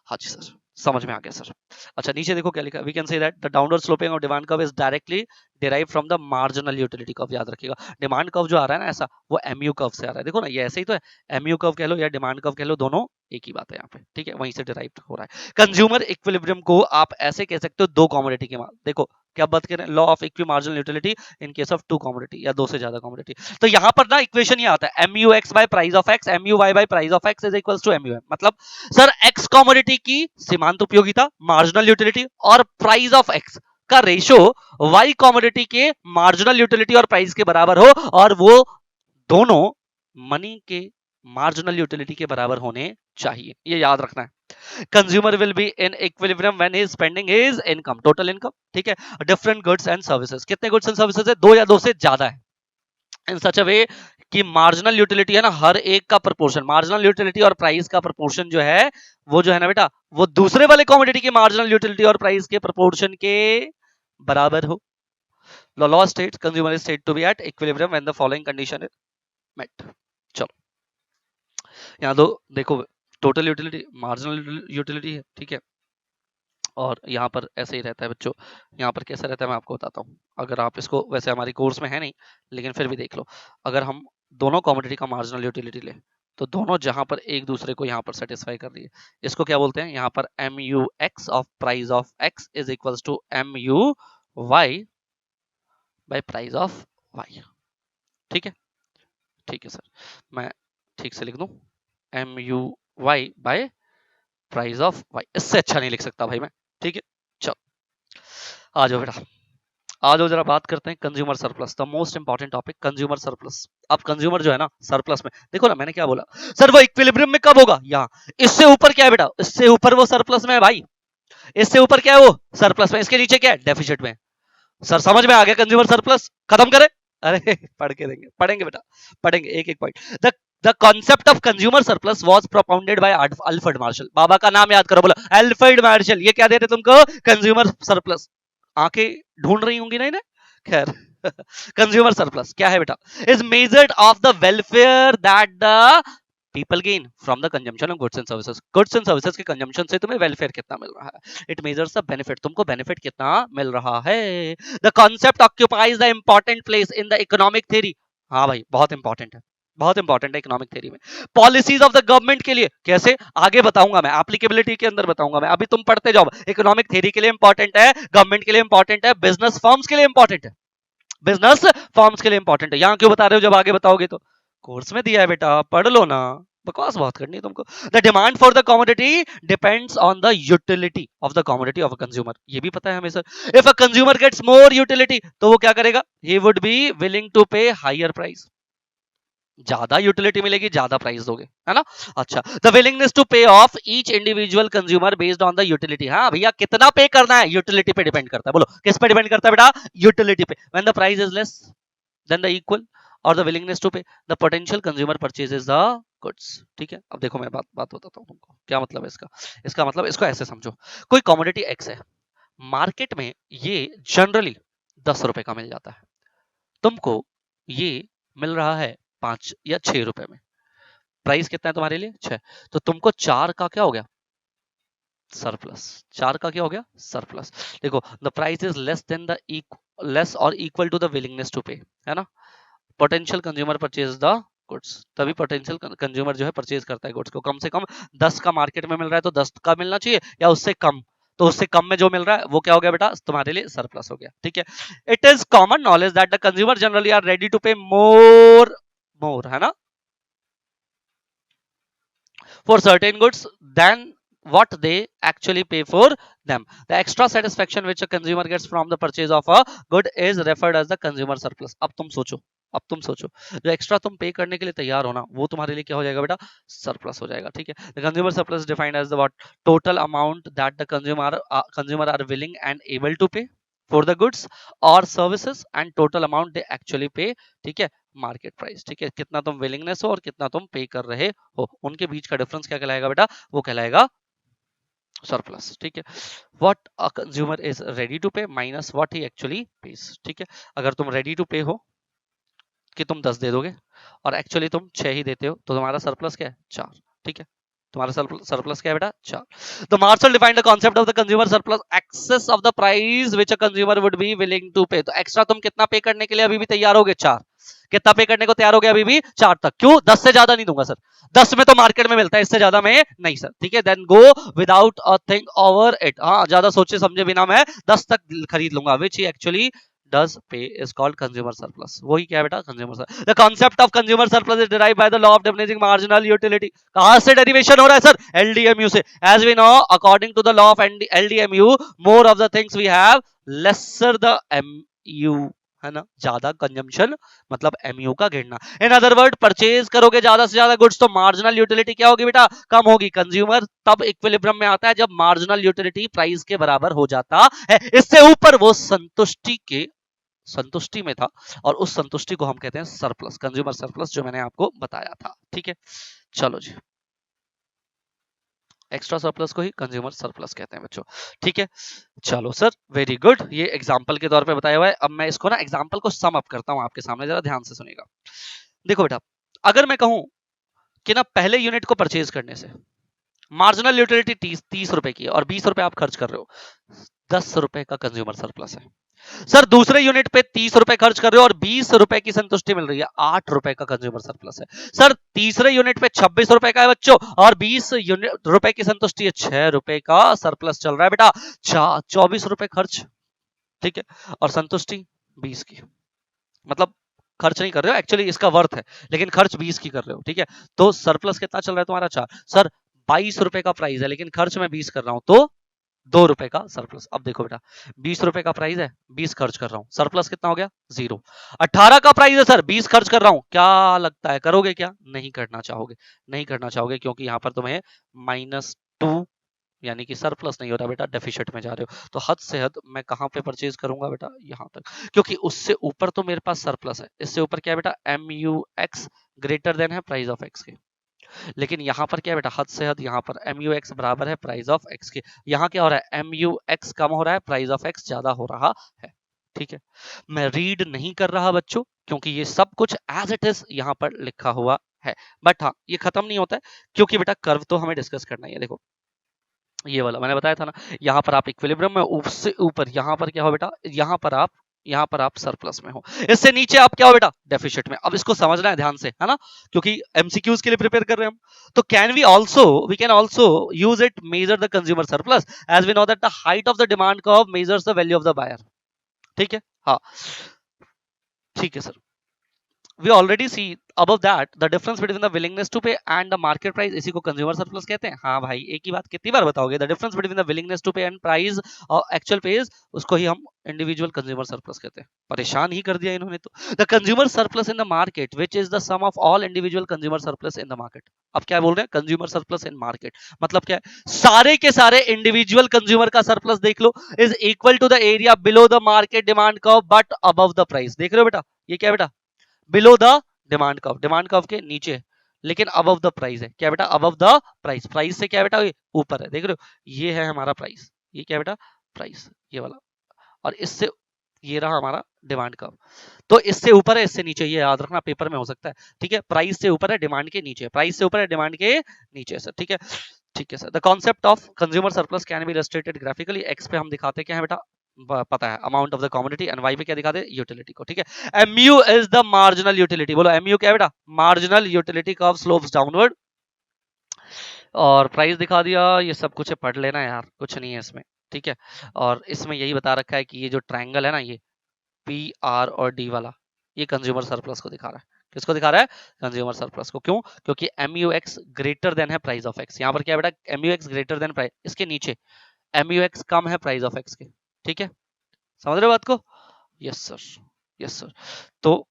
हाँ जी सर, समझ में आ गया सर। अच्छा नीचे देखो क्या लिखा है, we can say that the downward sloping of demand curve is directly derive from the marginal utility curve. याद रखिएगा, डिमांड कर्व जो आ रहा है ना ऐसा, वो MU कर्व से आ रहा है। देखो ना, ये ऐसे ही तो है, MU कर्व कह लो या डिमांड कर्व कह लो, दोनों एक ही बात है यहाँ पे, ठीक है, वहीं से डिराइव हो रहा है। कंज्यूमर इक्विलिब्रियम को आप ऐसे कह सकते हो दो कमोडिटी के माल। देखो क्या बात करें, law of equi marginal utility in case of two commodity या दो से ज्यादा कमोडिटी। तो यहां पर ना इक्वेशन ये आता है MUX by price of x, MUY by price of x is equals to MUM। मतलब सर x कमोडिटी की सीमांत उपयोगिता मार्जिनल यूटिलिटी और प्राइस ऑफ x का रेशो y कमोडिटी के मार्जिनल यूटिलिटी और प्राइस के बराबर हो, और वो दोनों मनी के मार्जिनल यूटिलिटी के बराबर होने चाहिए, ये याद रखना है। Consumer will be in equilibrium when he is spending his income, total income, ठीक है, डिफरेंट गुड्स एंड सर्विसेज। कितने गुड्स एंड सर्विसेज है? 2 या 2 से ज्यादा है। इन सच अ वे कि मार्जिनल यूटिलिटी है ना, हर एक का प्रोपोर्शन, मार्जिनल यूटिलिटी और प्राइस का प्रोपोर्शन जो है वो जो है ना बेटा, वो दूसरे वाले कमोडिटी की मार्जिनल यूटिलिटी और प्राइस के प्रोपोर्शन के बराबर हो। Law states consumer is said to be at equilibrium when the following condition is met. चलो यहाँ दो देखो, टोटल यूटिलिटी, मार्जिनल यूटिलिटी है, ठीक है, और यहाँ पर ऐसे ही रहता है बच्चों। यहाँ पर कैसा रहता है मैं आपको बताता हूँ। अगर आप इसको, वैसे हमारी कोर्स में है नहीं लेकिन फिर भी देख लो, अगर हम दोनों कमोडिटी का मार्जिनल यूटिलिटी ले, तो दोनों जहां पर एक दूसरे को यहाँ पर सेटिस्फाई कर रही है, इसको क्या बोलते हैं, यहाँ पर M U X of price of X is equal to M U Y by price of Y. ठीक है, ठीक है सर, मैं ठीक से लिख दूं, M U Y by price of Y, इससे अच्छा नहीं लिख सकता भाई मैं। ठीक है, चलो आ जाओ बेटा, आ जाओ जरा बात करते हैं consumer surplus, the most important topic consumer surplus. अब कंज्यूमर जो है ना सरप्लस में, देखो ना मैंने क्या बोला सर, वो इक्विलिब्रियम में कब होगा, यहाँ इससे ऊपर क्या है बेटा, इससे ऊपर वो सरप्लस में है भाई, इससे ऊपर क्या है वो सरप्लस में, इसके नीचे क्या है डेफिसिट में। सर समझ में आ गया कंज्यूमर सरप्लस, खत्म करें। अरे पढ़ के देंगे, पढ़ेंगे बेटा, पढ़ेंगे एक एक point. The concept of consumer surplus was propounded by Alfred Marshall. बाबा का नाम याद करो, बोला अल्फ्रेड मार्शल। ये क्या दे रहे तुमको, कंज्यूमर सरप्लस। आंखें ढूंढ रही होंगी ना इन्हें, खैर कंज्यूमर सरप्लस क्या है बेटा, is measured of the welfare that the people gain from the consumption of goods and services. Goods and services के कंजम्पशन से तुम्हें वेलफेयर कितना मिल रहा है, इट मेजर्स द बेनिफिट, तुमको बेनिफिट कितना मिल रहा है। The concept occupies the important place in the economic theory. हाँ भाई बहुत इंपॉर्टेंट है, बहुत इंपॉर्टेंट है इकोनॉमिक थ्योरी में। पॉलिसीज ऑफ द गवर्नमेंट के लिए कैसे, आगे बताऊंगा मैं, एप्लीकेबिलिटी के अंदर बताऊंगा मैं, अभी तुम पढ़ते जाओ। इकोनॉमिक थ्योरी के लिए इंपॉर्टेंट है, गवर्नमेंट के लिए इंपॉर्टेंट है, बिजनेस फर्म्स के लिए इंपॉर्टेंट है, बिजनेस फॉर्म्स के लिए इंपॉर्टेंट है। यहां क्यों बता रहे हो, जब आगे बताओगे तो। कोर्स में दिया है बेटा, पढ़ लो ना, बकवास बहुत करनी है तुमको। The demand for the commodity depends on the utility of the commodity of a consumer. ये भी पता है हमें sir. If a consumer gets more utility तो वो क्या करेगा, he would be willing to pay higher price. ज्यादा यूटिलिटी मिलेगी ज्यादा प्राइस दोगे, है ना। अच्छा, the willingness to pay of each individual consumer based on the utility. हाँ भैया कितना पे करना है यूटिलिटी पे डिपेंड करता है, बोलो किस पे डिपेंड करता है बेटा, यूटिलिटी पे। When the price is less than the equal और द विलिंगनेस टू पे, the potential consumer purchases the goods. ठीक है, अब देखो मैं बात बताता हूँ तुमको क्या मतलब है इसका। इसका मतलब इसको ऐसे समझो, कोई कमोडिटी एक्स है, मार्केट में ये जनरली 10 रुपए का मिल जाता है, तुमको ये मिल रहा है 5 या 6 रुपए में। प्राइस कितना है तुम्हारे लिए, 6, तो तुमको 4 का क्या हो गया, सरप्लस। 4 का क्या हो गया, सरप्लस। देखो the price is less than the less और equal to the willingness to pay, है ना। Potential consumer purchase the goods, तभी पोटेंशियल कंज्यूमर जो है परचेज करता है गुड्स को। कम से कम 10 का मार्केट में मिल रहा है तो 10 का मिलना चाहिए, या उससे कम, तो उससे कम में जो मिल रहा है वो क्या हो गया बेटा, तुम्हारे लिए सरप्लस हो गया। ठीक है, it is common knowledge that the consumer generally are ready to pay more, है ना, for certain goods than what they actually pay for them. The extra satisfaction which a consumer gets from the purchase of a good is referred as the consumer surplus. अब तुम सोचो, अब तुम सोचो, जो extra तुम पे करने के लिए तैयार हो ना, वो तुम्हारे लिए क्या हो जाएगा बेटा, सरप्लस हो जाएगा। ठीक है, the consumer surplus defined as the what, total amount that the consumer are willing and able to pay for the goods और services and total amount they actually pay. ठीक है, मार्केट प्राइस। ठीक है, कितना तुम विलिंगनेस हो और कितना तुम पे कर रहे हो, उनके बीच का डिफरेंस क्या कहलाएगा बेटा, वो कहलाएगा सरप्लस। ठीक है, what a consumer is ready to pay minus what he actually pays. ठीक है, अगर तुम रेडी टू पे हो कि तुम 10 दे दोगे और एक्चुअली तुम 6 ही देते हो, तो तुम्हारा सरप्लस क्या है, 4। ठीक है, तुम्हारा सरप्लस क्या है बेटा, 4। The Marshall defined the concept of the consumer surplus excess of the price which a consumer would be willing to pay. तो एक्स्ट्रा तुम कितना पे करने के लिए अभी भी तैयार होगे, 4। कितना पे करने को तैयार हो गया अभी भी, 4 तक। क्यों, 10 से ज्यादा नहीं दूंगा सर, 10 में तो मार्केट में मिलता है, इससे ज्यादा में नहीं सर। ठीक है, then go without a think over it. हाँ, ज्यादा सोचे समझे बिना मैं 10 तक खरीद लूंगा, विच ही actually does pay is called consumer surplus. वही क्या है बेटा, consumer surplus. The concept of consumer surplus is derived by the law of diminishing marginal utility. कहाँ से derivation हो रहा है सर, LDMU से। As we know, according to the law of LDMU, more of the things we have, lesser the MU, है ना, ज्यादा consumption मतलब MU का गिरना। इन अदर वर्ड, परचेज करोगे ज्यादा से ज्यादा गुड्स तो मार्जिनल यूटिलिटी क्या होगी बेटा, कम होगी। कंज्यूमर तब इक्विलिब्रियम में आता है जब मार्जिनल यूटिलिटी प्राइस के बराबर हो जाता है, इससे ऊपर वो संतुष्टि के संतुष्टि में था, और उस संतुष्टि को हम कहते हैं सरप्लस, कंज्यूमर सरप्लस, जो मैंने आपको बताया था। ठीक है, चलो जी, एक्स्ट्रा सरप्लस को ही कंज्यूमर सरप्लस कहते हैं बच्चों। ठीक है, चलो सर, वेरी गुड, ये एग्जाम्पल के तौर पे बताया हुआ है। अब मैं इसको ना एग्जाम्पल को सम अप करता हूं आपके सामने, जरा ध्यान से सुनिएगा। देखो बेटा, अगर मैं कहूं कि ना पहले यूनिट को परचेज करने से मार्जिनल यूटिलिटी 30 रुपए की है और 20 रुपए आप खर्च कर रहे हो, 10 रुपए का कंज्यूमर सरप्लस है। सर दूसरे यूनिट पे 30 रुपए खर्च कर रहे हो और 20 रुपए की संतुष्टि मिल रही है, 8 रुपए का कंज्यूमर सरप्लस है। सर तीसरे यूनिट पे 26 रुपए का है बच्चों, और 20 रुपए की संतुष्टि है, 6 रुपए का सरप्लस चल रहा है बेटा, 24 रुपए खर्च। ठीक है, और संतुष्टि 20 की, मतलब खर्च नहीं कर रहे हो एक्चुअली, इसका वर्थ है, लेकिन खर्च 20 की कर रहे हो। ठीक है, तो सरप्लस कितना चल रहा है तुम्हारा, 4। सर 22 रुपए का प्राइस है, लेकिन खर्च मैं 20 कर रहा हूं, तो 2 रुपए का सरप्लस। अब देखो बेटा, 20 रुपए का प्राइस है, 20 खर्च कर रहा हूं, सरप्लस कितना हो गया, 0। 18 का प्राइस है सर, 20 खर्च कर रहा हूं, क्या लगता है करोगे क्या, नहीं करना चाहोगे, नहीं करना चाहोगे, क्योंकि यहां पर तुम्हें -2 यानी कि सरप्लस नहीं हो रहा बेटा, डेफिसिट में जा रहे हो। तो हद से हद मैं कहां पे परचेज करूंगा बेटा, यहां तक, क्योंकि उससे ऊपर तो मेरे पास सरप्लस है, इससे ऊपर क्या है बेटा, MUX ग्रेटर देन है प्राइस ऑफ एक्स के। लेकिन यहाँ पर क्या है बेटा, हद से हद, यहाँ पर MUX बराबर है प्राइस ऑफ एक्स के, यहाँ क्या हो रहा है, MUX कम हो रहा है, प्राइस ऑफ एक्स ज्यादा हो रहा है। ठीक है, मैं रीड नहीं कर रहा बच्चों, क्योंकि ये सब कुछ एज इट इज यहाँ पर लिखा हुआ है। बट हाँ, ये खत्म नहीं होता है, क्योंकि बेटा कर्व तो हमें डिस्कस करना ही है। देखो ये वाला मैंने बताया था ना, यहाँ पर आप इक्विलिब्रियम में, उससे ऊपर यहाँ पर क्या हो बेटा, यहाँ पर आप सरप्लस में हो, इससे नीचे आप क्या हो बेटा, डेफिसिट में। अब इसको समझना है ध्यान से, है ना, क्योंकि एमसीक्यूज के लिए प्रिपेयर कर रहे हैं हम। तो we can also use it measure the consumer surplus, as we know that the height of the demand curve measures the value of the buyer. ठीक है, हाँ ठीक है sir. We already see above that the difference between the willingness to pay and the market price, इसी को consumer surplus कहते हैं। हाँ भाई, एक ही बात कितनी बार बताओगे, the difference between the willingness to pay and price और एक्चुअल पेज, उसको ही हम इंडिविजुअल कंज्यूमर सरप्लस कहते हैं। परेशान ही कर दिया इन्होंने तो। The consumer surplus in the market which is the sum of all individual consumer surplus in the market. अब क्या बोल रहे हैं, कंज्यूमर सरप्लस इन मार्केट, मतलब क्या है, सारे के सारे इंडिविजुअल कंज्यूमर का सरप्लस देख लो, is equal to the area below the market demand curve but above the price. देख रहे हो बेटा, ये क्या है बेटा, बिलो द डिमांड कर्व के नीचे, लेकिन अबव द प्राइस है, क्या बेटा, अबव द प्राइस, प्राइस से क्या बेटा, ऊपर है। देख रहे हो, ये है हमारा प्राइस, ये क्या बेटा, प्राइस, ये वाला, और इससे ये रहा हमारा डिमांड कर्व। तो इससे ऊपर है, इससे नीचे, ये याद रखना, पेपर में हो सकता है। ठीक है, प्राइस से ऊपर है, डिमांड के नीचे, प्राइस से ऊपर है, डिमांड के नीचे सर। ठीक है, ठीक है sir. The concept of consumer surplus can be illustrated graphically. X पे हम दिखाते क्या है बेटा, पता है, amount of the commodity, and Y पे क्या दिखाते, यूटिलिटी को। ठीक है, MU is the marginal utility, बोलो MU क्या है बेटा, marginal utility curve slopes downward. और प्राइस दिखा दिया, ये सब कुछ है, पढ़ लेना यार, कुछ नहीं है इसमें। ठीक है, और इसमें यही बता रखा है कि ये जो ट्रायंगल है ना, ये PR और D वाला, ये कंज्यूमर सरप्लस को दिखा रहा है। किसको दिखा रहा है, कंज्यूमर सरप्लस को। क्यों, क्योंकि MUX ग्रेटर देन है प्राइस ऑफ एक्स। यहाँ पर क्या बेटा, MUX ग्रेटर देन प्राइस, इसके नीचे MUX कम है प्राइस ऑफ एक्स के। ठीक है, समझ रहे हो बात को, यस सर, यस सर। तो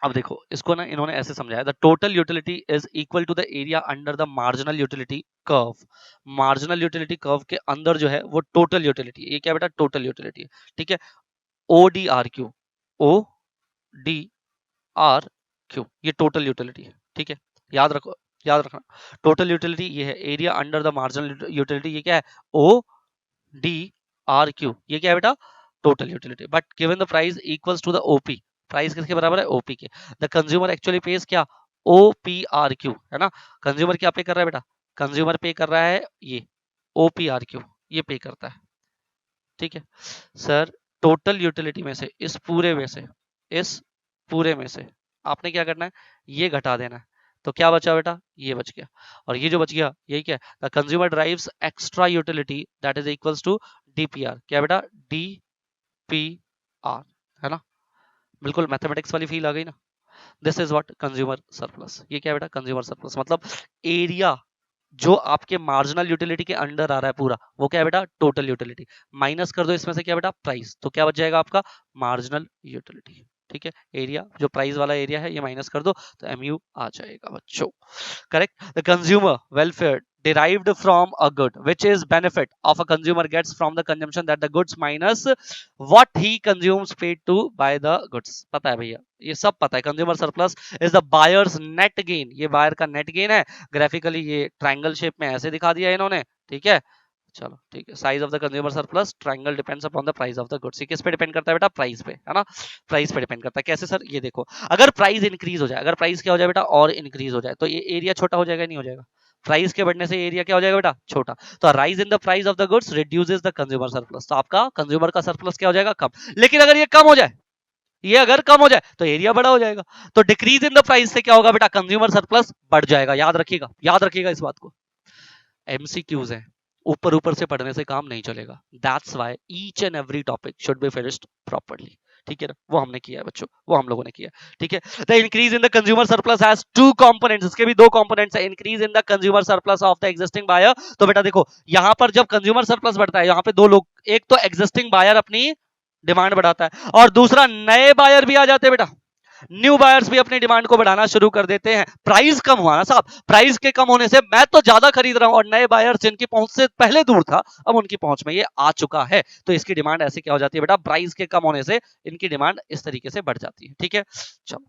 अब देखो, इसको ना इन्होंने ऐसे समझाया, the total utility is equal to the area under the marginal utility curve. Marginal utility curve के अंदर जो है वो टोटल यूटिलिटी है, ये क्या बेटा, टोटल यूटिलिटी है। ठीक है, ODRQ, ODRQ, ये टोटल यूटिलिटी है। ठीक है, याद रखो, याद रखना, टोटल यूटिलिटी ये है, area under the marginal utility ये क्या है, ODRQ, ये क्या है बेटा, total utility. But given the price equals to the OP, price किसके बराबर है, OP के। द कंज्यूमर एक्चुअली पेज क्या, OPRQ, है ना, कंज्यूमर क्या पे कर रहा है बेटा, कंज्यूमर पे कर रहा है ये OPRQ, ये पे करता है। ठीक है सर, टोटल यूटिलिटी में से, इस पूरे में से, इस पूरे में से आपने क्या करना है, ये घटा देना है, तो क्या बचा बेटा, ये बच गया। और ये जो बच गया, यही क्या, the consumer drives extra utility that is equals to DPR, क्या बेटा, DPR, है ना, बिल्कुल मैथमेटिक्स वाली फील आ गई ना। This is what consumer surplus, ये क्या बेटा, कंज्यूमर सरप्लस मतलब एरिया जो आपके मार्जिनल यूटिलिटी के अंडर आ रहा है पूरा, वो क्या है बेटा, टोटल यूटिलिटी, माइनस कर दो इसमें से क्या बेटा, प्राइस, तो क्या बच जाएगा आपका, मार्जिनल यूटिलिटी। ठीक है, एरिया जो प्राइस वाला एरिया है ये माइनस कर दो तो एमयू आ जाएगा बच्चों। Correct. The consumer welfare derived from a good which is benefit of a consumer gets from the consumption that the goods minus what he consumes paid to buy the goods। पता है भैया, ये सब पता है। Consumer surplus is the buyers net gain, ये buyer का net gain है। ग्राफिकली ये ट्रायंगल शेप में ऐसे दिखा दिया है इन्होंने, ठीक है। चलो ठीक है, size of the consumer surplus triangle depends upon the price of the goods. किस पे डिपेंड करता है बेटा? प्राइस पे, है ना। प्राइस पे डिपेंड करता है। कैसे सर? ये देखो, अगर प्राइस इंक्रीज हो जाए, अगर प्राइस क्या हो जाए बेटा? और इंक्रीज हो जाए, तो ये एरिया छोटा हो जाएगा, नहीं हो जाएगा? प्राइस के बढ़ने से एरिया क्या हो जाएगा बेटा? छोटा। तो rise in the price of the goods reduces the consumer surplus, तो आपका कंज्यूमर का सरप्लस क्या हो जाएगा? कम। लेकिन अगर ये कम हो जाए, ये अगर कम हो जाए तो एरिया बड़ा हो जाएगा। तो डिक्रीज इन द प्राइस से क्या होगा बेटा? कंज्यूमर सरप्लस बढ़ जाएगा। याद रखिएगा, याद रखिएगा इस बात को। एमसीक्यूज है, ऊपर ऊपर से पढ़ने से काम नहीं चलेगा। That's why each and every topic should be finished properly, ठीक है ना। वो हमने किया है बच्चों, वो हम लोगों ने किया, ठीक है। The increase in the consumer surplus has two components, इसके भी दो कंपोनेंट्स है। Increase in the consumer surplus of the existing buyer, तो बेटा देखो यहां पर जब कंज्यूमर सरप्लस बढ़ता है, यहां पे दो लोग, एक तो एग्जिस्टिंग बायर अपनी डिमांड बढ़ाता है और दूसरा नए बायर भी आ जाते हैं बेटा। न्यू बायर्स भी अपनी डिमांड को बढ़ाना शुरू कर देते हैं। प्राइस कम हुआ ना साहब, प्राइस के कम होने से मैं तो ज्यादा खरीद रहा हूं और नए बायर्स जिनकी पहुंच से पहले दूर था अब उनकी पहुंच में ये आ चुका है, तो इसकी डिमांड ऐसे क्या हो जाती है बेटा? प्राइस के कम होने से इनकी डिमांड इस तरीके से बढ़ जाती है, ठीक है। चलो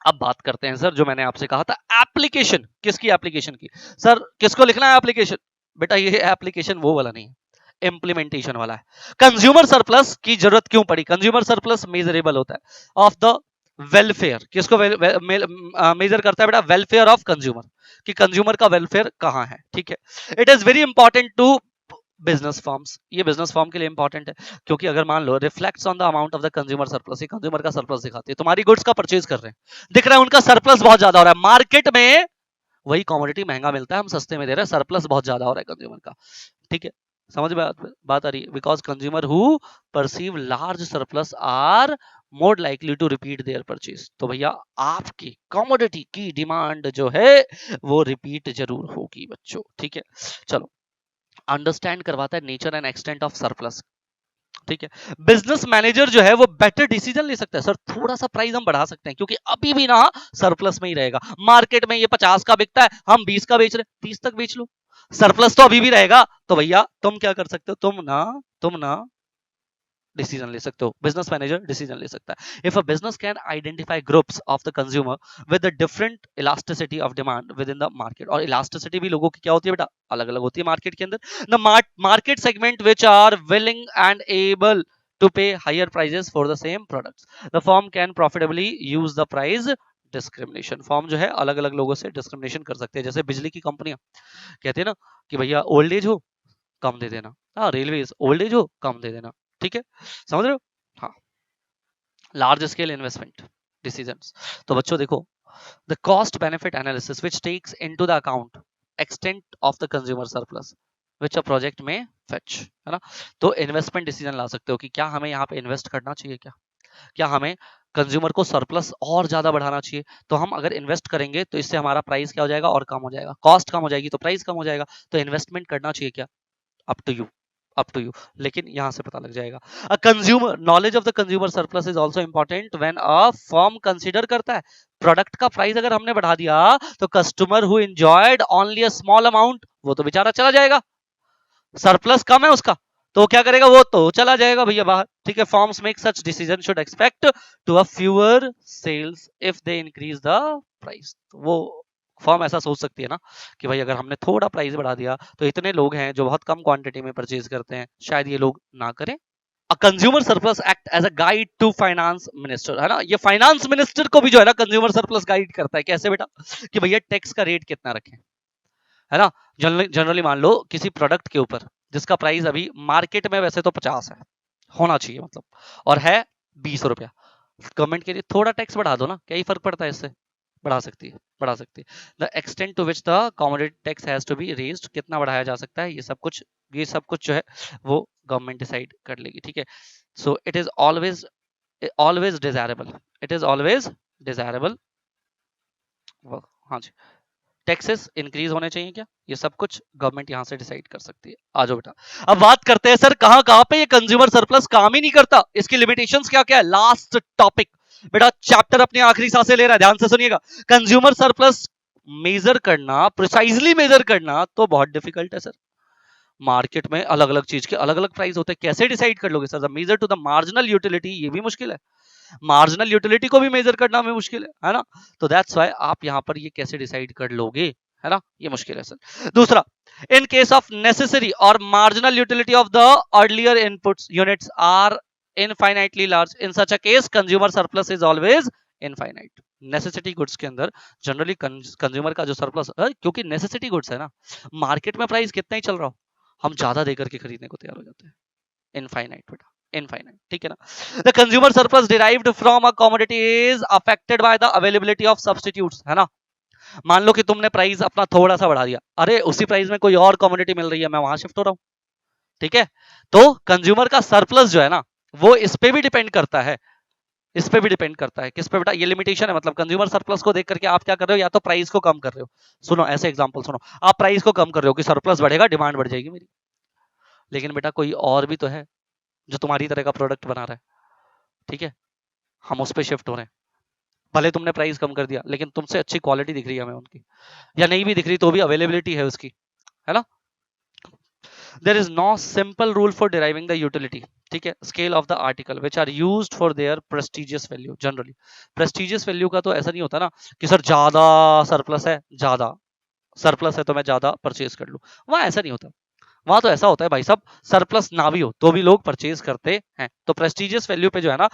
अब बात करते हैं सर, जो मैंने आपसे कहा था एप्लीकेशन, किसकी एप्लीकेशन की? सर किसको लिखना है एप्लीकेशन? बेटा ये एप्लीकेशन वो वाला नहीं है, इंप्लीमेंटेशन वाला है। कंज्यूमर सरप्लस की जरूरत क्यों पड़ी? कंज्यूमर सरप्लस मेजरेबल होता है ऑफ द वेलफेयर, किसको मेजर करता है बेटा? वेलफेयर ऑफ कंज्यूमर, कि कंज्यूमर का वेलफेयर कहां है, ठीक है। It is very important to business firms, ये बिजनेस फर्म के लिए इंपॉर्टेंट है, क्योंकि अगर मान लो reflects on the amount of the consumer surplus, ये कंज्यूमर का सरप्लस दिखाती है। तुम्हारी गुड्स का परचेज कर रहे हैं, दिख रहा है उनका सरप्लस बहुत ज्यादा हो रहा है, मार्केट में वही कमोडिटी महंगा मिलता है, हम सस्ते में दे रहे हैं, सरप्लस बहुत ज्यादा हो रहा है कंज्यूमर का, ठीक है। समझ में बात आ रही है? Because consumer who perceive large surplus are more likely to repeat their purchase. तो भैया आपकी कमोडिटी की डिमांड जो है वो रिपीट जरूर होगी बच्चों, ठीक है। चलो अंडरस्टैंड करवाता है nature and extent of surplus, ठीक है। बिजनेस मैनेजर जो है वो बेटर डिसीजन ले सकता है, सर थोड़ा सा प्राइस हम बढ़ा सकते हैं क्योंकि अभी भी ना सरप्लस में ही रहेगा। मार्केट में ये 50 का बिकता है, हम 20 का बेच रहे, 30 तक बेच लो, सरप्लस तो अभी भी रहेगा। तो भैया तुम क्या कर सकते हो? तुम ना डिसीजन ले सकते हो, बिजनेस मैनेजर डिसीजन ले सकता है। If a business can identify groups of the consumer with the different elasticity of demand with in the market, और इलास्टिसिटी भी लोगों की क्या होती है बेटा? अलग अलग होती है मार्केट के अंदर। The market segment which are willing and able to pay higher prices for the same products, the firm can profitably use the price discrimination। Form जो है अलग अलग लोगों से डिस्क्रिमिनेशन कर सकते हैं। जैसे बिजली की कंपनियां कहते हैं ना कि भैया ओल्ड एज हो कम दे देना, हाँ रेलवे ओल्ड एज हो कम दे देना, ठीक है, समझ रहे हो? हाँ, लार्ज स्केल इन्वेस्टमेंट डिसीजंस। तो बच्चों देखो, the cost benefit analysis which takes into the account extent of the consumer surplus which a project में फेच, है ना। तो इन्वेस्टमेंट डिसीजन ला सकते हो कि क्या हमें यहाँ पे इन्वेस्ट करना चाहिए, क्या हमें कंज्यूमर को सरप्लस और ज्यादा बढ़ाना चाहिए। तो हम अगर इन्वेस्ट करेंगे तो इससे हमारा प्राइस क्या हो जाएगा? और कम हो जाएगा, कॉस्ट कम हो जाएगी तो प्राइस कम हो जाएगा। तो इन्वेस्टमेंट करना चाहिए क्या? Up to you, up to you, लेकिन यहां से पता लग जाएगा। A consumer knowledge of the consumer surplus is also important when a firm consider करता है प्रोडक्ट का प्राइस अगर हमने बढ़ा दिया तो customer who enjoyed only a small amount वो तो बेचारा चला जाएगा, सरप्लस कम है उसका तो क्या करेगा? वो तो चला जाएगा भैया बाहर, ठीक है। Firms make such decision should expect to a fewer sales if they increase the price. वो फॉर्म ऐसा सोच सकती है ना कि भाई अगर हमने थोड़ा प्राइस बढ़ा दिया तो इतने लोग हैं जो बहुत कम क्वांटिटी में परचेज करते हैं, शायद ये लोग ना करें। A consumer surplus act as a guide to finance minister, है ना। ये फाइनेंस मिनिस्टर को भी जो है ना कंज्यूमर सरप्लस गाइड करता है। कैसे बेटा? कि भैया टैक्स का रेट कितना रखें, है ना। जनरली मान लो किसी प्रोडक्ट के ऊपर जिसका प्राइस अभी मार्केट में वैसे तो 50 है, होना चाहिए मतलब, और है 20 रुपया, गवर्नमेंट के लिए थोड़ा टैक्स बढ़ा दो ना, क्या ही फर्क पड़ता है इससे? बढ़ा सकती है, बढ़ा सकती है। The extent to which the commodity tax has to be raised, कितना बढ़ाया जा सकता है, ये सब कुछ जो है वो गवर्नमेंट डिसाइड कर लेगी, ठीक है। So it is always desirable, it is always desirable, हाँ जी, टैक्सेस इंक्रीज होने चाहिए क्या? ये सब कुछ गवर्नमेंट यहां से डिसाइड कर सकती है। आ जाओ बेटा, अब बात करते हैं सर कहां कहां पे ये कंज्यूमर सरप्लस काम ही नहीं करता, इसकी लिमिटेशंस क्या क्या है। लास्ट टॉपिक बेटा चैप्टर अपनी आखिरी सांसें ले रहा है, ध्यान से सुनिएगा। कंज्यूमर सरप्लस मेजर करना, प्रिसाइजली मेजर करना तो बहुत डिफिकल्ट है सर। मार्केट में अलग अलग चीज के अलग अलग प्राइस होते हैं, कैसे डिसाइड कर लोगे sir? Measure to the marginal utility, ये भी मुश्किल है। मार्जिनल यूटिलिटी को भी मेजर करना हमें मुश्किल है ना? तो दैट्स व्हाई आप यहां पर ये कैसे डिसाइड कर लोगे, है ना? ये मुश्किल है सर। दूसरा, इन केस ऑफ नेसेसरी और marginal utility of the earlier inputs units are infinitely large, in such a case consumer surplus is always infinite. Necessity goods के अंदर जनरली कंज्यूमर का जो सरप्लस, क्योंकि नेसेसिटी गुड्स है ना, market में price कितना ही चल रहा हो, हम ज्यादा देकर के खरीदने को तैयार हो जाते हैं। इनफाइनाइट बेटा, इनफाइनाइट, ठीक है ना? The consumer surplus derived from a commodity is affected by the availability of substitutes, है ना? मान लो कि तुमने प्राइस अपना थोड़ा सा बढ़ा दिया, अरे उसी प्राइस में कोई और कमोडिटी मिल रही है, मैं वहां शिफ्ट हो रहा हूं, ठीक है? तो कंज्यूमर का सरप्लस जो है ना, वो इस पे भी डिपेंड करता है। इस पे भी डिपेंड करता है, किस पे बेटा? ये लिमिटेशन है, मतलब कंज्यूमर सरप्लस को देख करके आप क्या कर रहे हो, या तो प्राइस को कम कर रहे हो। सुनो ऐसे एग्जांपल सुनो, आप प्राइस को कम कर रहे हो कि सरप्लस बढ़ेगा, डिमांड बढ़ जाएगी मेरी। लेकिन बेटा कोई और भी तो है जो तुम्हारी तरह का प्रोडक्ट बना रहा है, ठीक है? हम उस पे शिफ्ट हो रहे हैं। भले तुमने प्राइस कम कर दिया, लेकिन तुमसे अच्छी क्वालिटी दिख रही है हमें उनकी, या नहीं भी दिख रही तो भी अवेलेबिलिटी है उसकी, है ना? There is no simple rule for deriving the utility, ठीक है, scale of the article which are used for their prestigious value. Generally prestigious value का तो ऐसा नहीं होता ना कि सर ज्यादा सरप्लस है, ज्यादा सरप्लस है तो मैं ज्यादा परचेज कर लूं, वहां ऐसा नहीं होता। वहां तो ऐसा होता है भाई साहब, सरप्लस ना भी हो तो भी लोग परचेज करते हैं। तो प्रेस्टिजियस वैल्यू पे जो है ना,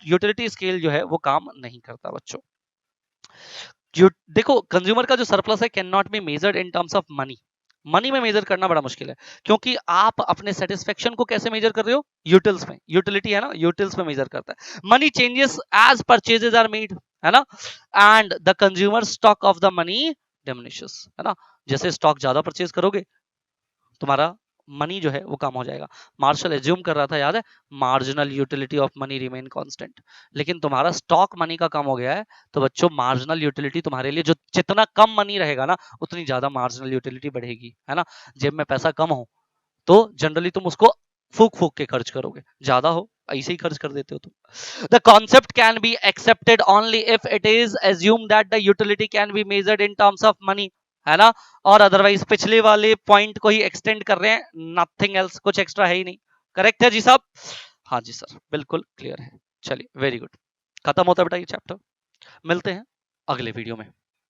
यूटिलिटी स्केल जो है वो काम नहीं करता बच्चों। देखो कंज्यूमर का जो सरप्लस है can not be measured in terms of money. Money में मेजर करना बड़ा मुश्किल है, क्योंकि आप अपने सेटिस्फेक्शन को कैसे मेजर कर रहे हो? यूटिल्स में, यूटिलिटी है ना, यूटिल्स में मेजर करता है। Money changes as purchases are made, है ना? And the consumer stock of the money diminishes, है ना? जैसे स्टॉक ज्यादा परचेज करोगे, तुम्हारा मनी जो है वो कम हो जाएगा। मार्शल एज्यूम कर रहा था, याद है, marginal utility of money remain constant. लेकिन तुम्हारा स्टॉक मनी का कम हो गया है, तो बच्चों मार्जिनल यूटिलिटी तुम्हारे लिए, जो जितना कम मनी रहेगा ना, उतनी ज्यादा मार्जिनल यूटिलिटी बढ़ेगी, है ना? जेब में पैसा कम हो तो जनरली तुम उसको फूक फूक के खर्च करोगे, ज्यादा हो ऐसे ही खर्च कर देते हो तुम। The concept can be accepted only if it is assume that the utility can be measured in terms of money, है ना? और अदरवाइज पिछले वाले पॉइंट को ही एक्सटेंड कर रहे हैं, नथिंग एल्स, कुछ एक्स्ट्रा है ही नहीं। करेक्ट है जी साहब? हाँ जी सर, बिल्कुल क्लियर है। चलिए वेरी गुड, खत्म होता है बेटा ये चैप्टर। मिलते हैं अगले वीडियो में।